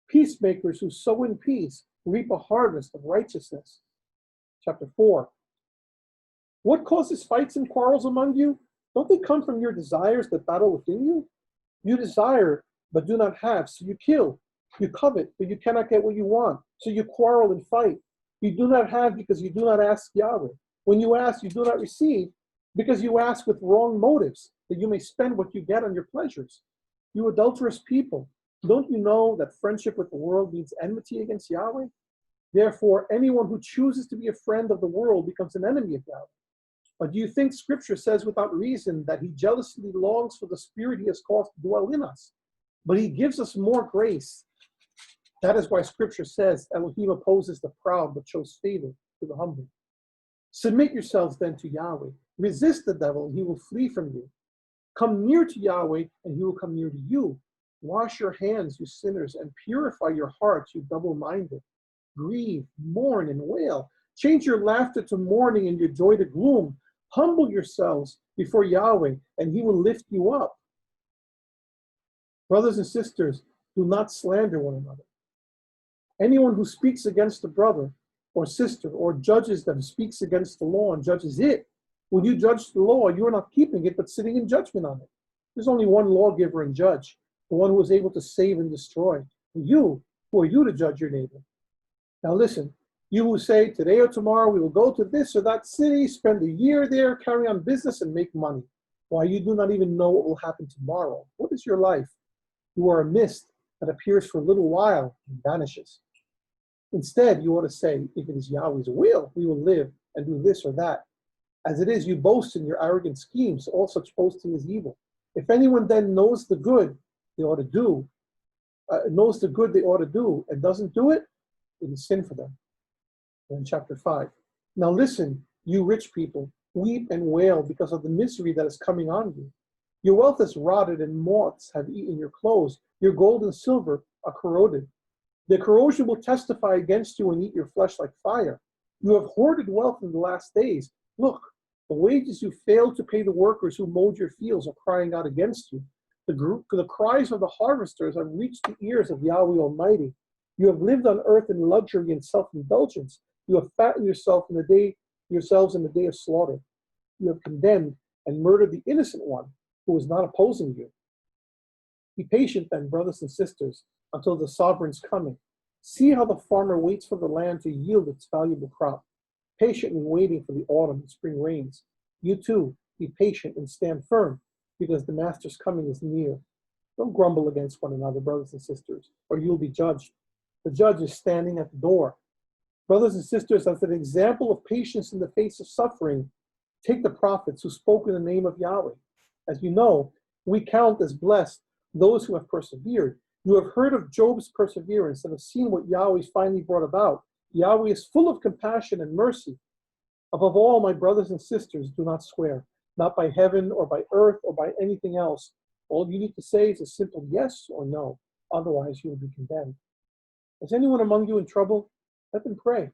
Speaker 1: Peacemakers who sow in peace reap a harvest of righteousness. Chapter 4. What causes fights and quarrels among you? Don't they come from your desires that battle within you? You desire, but do not have, so you kill. You covet, but you cannot get what you want, so you quarrel and fight. You do not have because you do not ask Yahweh. When you ask, you do not receive, because you ask with wrong motives, that you may spend what you get on your pleasures. You adulterous people, don't you know that friendship with the world means enmity against Yahweh? Therefore, anyone who chooses to be a friend of the world becomes an enemy of Yahweh. Or do you think Scripture says without reason that he jealously longs for the Spirit he has caused to dwell in us? but he gives us more grace. That is why Scripture says Elohim opposes the proud but shows favor to the humble. Submit yourselves then to Yahweh. Resist the devil, and he will flee from you. Come near to Yahweh, and he will come near to you. Wash your hands, you sinners, and purify your hearts, you double-minded. Grieve, mourn, and wail. Change your laughter to mourning and your joy to gloom. Humble yourselves before Yahweh, and he will lift you up. Brothers and sisters, do not slander one another. Anyone who speaks against a brother or sister or judges them speaks against the law and judges it. When you judge the law, you are not keeping it, but sitting in judgment on it. There's only one lawgiver and judge, the one who is able to save and destroy. And you, who are you to judge your neighbor? Now listen, you who say, today or tomorrow we will go to this or that city, spend a year there, carry on business, and make money. Why, you do not even know what will happen tomorrow. What is your life? You are a mist that appears for a little while and vanishes. Instead, you ought to say, if it is Yahweh's will, we will live and do this or that. As it is, you boast in your arrogant schemes. All such boasting is evil. If anyone then knows the good they ought to do, and doesn't do it, it is sin for them. In chapter 5. Now listen, you rich people, weep and wail because of the misery that is coming on you. Your wealth is rotted and moths have eaten your clothes. Your gold and silver are corroded. The corrosion will testify against you and eat your flesh like fire. You have hoarded wealth in the last days. Look, the wages you failed to pay the workers who mowed your fields are crying out against you. The cries of the harvesters have reached the ears of Yahweh Almighty. You have lived on earth in luxury and self-indulgence. You have fattened yourselves in the day of slaughter. You have condemned and murdered the innocent one who is not opposing you. Be patient then, brothers and sisters, until the sovereign's coming. See how the farmer waits for the land to yield its valuable crop, patiently waiting for the autumn and spring rains. You too, be patient and stand firm, because the master's coming is near. Don't grumble against one another, brothers and sisters, or you'll be judged. The judge is standing at the door. Brothers and sisters, as an example of patience in the face of suffering, take the prophets who spoke in the name of Yahweh. As you know, we count as blessed those who have persevered. You have heard of Job's perseverance and have seen what Yahweh finally brought about. Yahweh is full of compassion and mercy. Above all, my brothers and sisters, do not swear, not by heaven or by earth or by anything else. All you need to say is a simple yes or no. Otherwise, you will be condemned. Is anyone among you in trouble? Let them pray.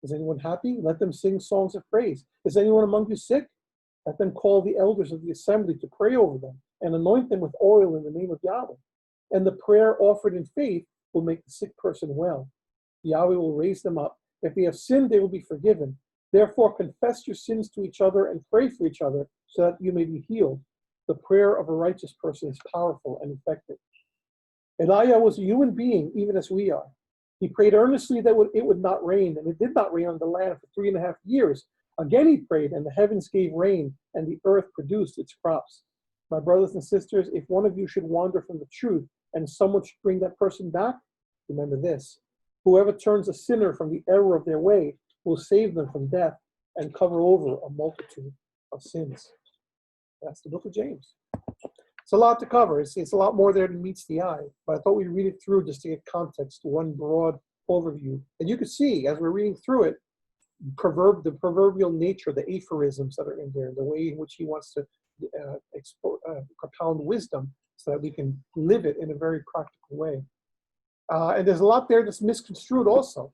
Speaker 1: Is anyone happy? Let them sing songs of praise. Is anyone among you sick? Let them call the elders of the assembly to pray over them and anoint them with oil in the name of Yahweh. And the prayer offered in faith will make the sick person well. Yahweh will raise them up. If they have sinned, they will be forgiven. Therefore, confess your sins to each other and pray for each other so that you may be healed. The prayer of a righteous person is powerful and effective. Elijah was a human being, even as we are. He prayed earnestly that it would not rain, and it did not rain on the land for 3.5 years. Again he prayed, and the heavens gave rain, and the earth produced its crops. My brothers and sisters, if one of you should wander from the truth, and someone should bring that person back, remember this: whoever turns a sinner from the error of their way will save them from death and cover over a multitude of sins. That's the book of James. It's a lot to cover. It's a lot more there than meets the eye. But I thought we'd read it through just to get context, one broad overview. And you can see, as we're reading through it, the proverbial nature, the aphorisms that are in there, the way in which he wants to propound wisdom so that we can live it in a very practical way. And there's a lot there that's misconstrued also.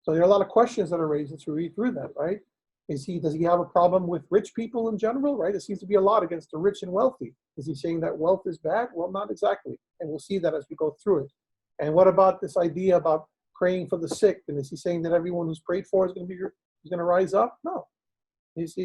Speaker 1: So there are a lot of questions that are raised as we read through that, right? Does he have a problem with rich people in general, right? There seems to be a lot against the rich and wealthy. Is he saying that wealth is bad? Well, not exactly. And we'll see that as we go through it. And what about this idea about praying for the sick? And is he saying that everyone who's prayed for is going to rise up? No. It's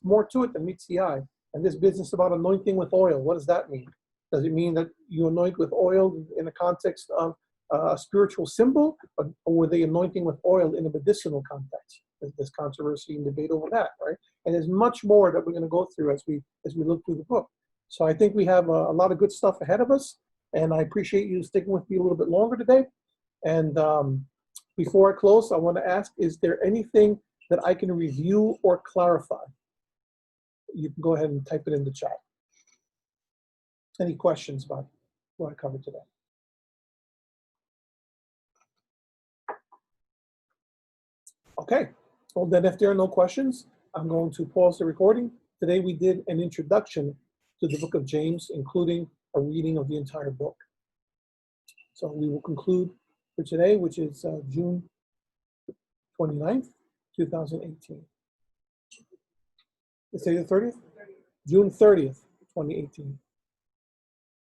Speaker 1: more to it than meets the eye. And this business about anointing with oil, what does that mean? Does it mean that you anoint with oil in the context of a spiritual symbol, or were they anointing with oil in a medicinal context? There's controversy and debate over that, right? And there's much more that we're going to go through as we look through the book. So I think we have a lot of good stuff ahead of us, and I appreciate you sticking with me a little bit longer today. And before I close, I want to ask, is there anything that I can review or clarify? You can go ahead and type it in the chat. Any questions about it? what I covered today. Okay, well then if there are no questions, I'm going to pause the recording. Today we did an introduction to the book of James, including a reading of the entire book. So we will conclude for today, which is June 29th, 2018. Let's say the 30th? June 30th, 2018.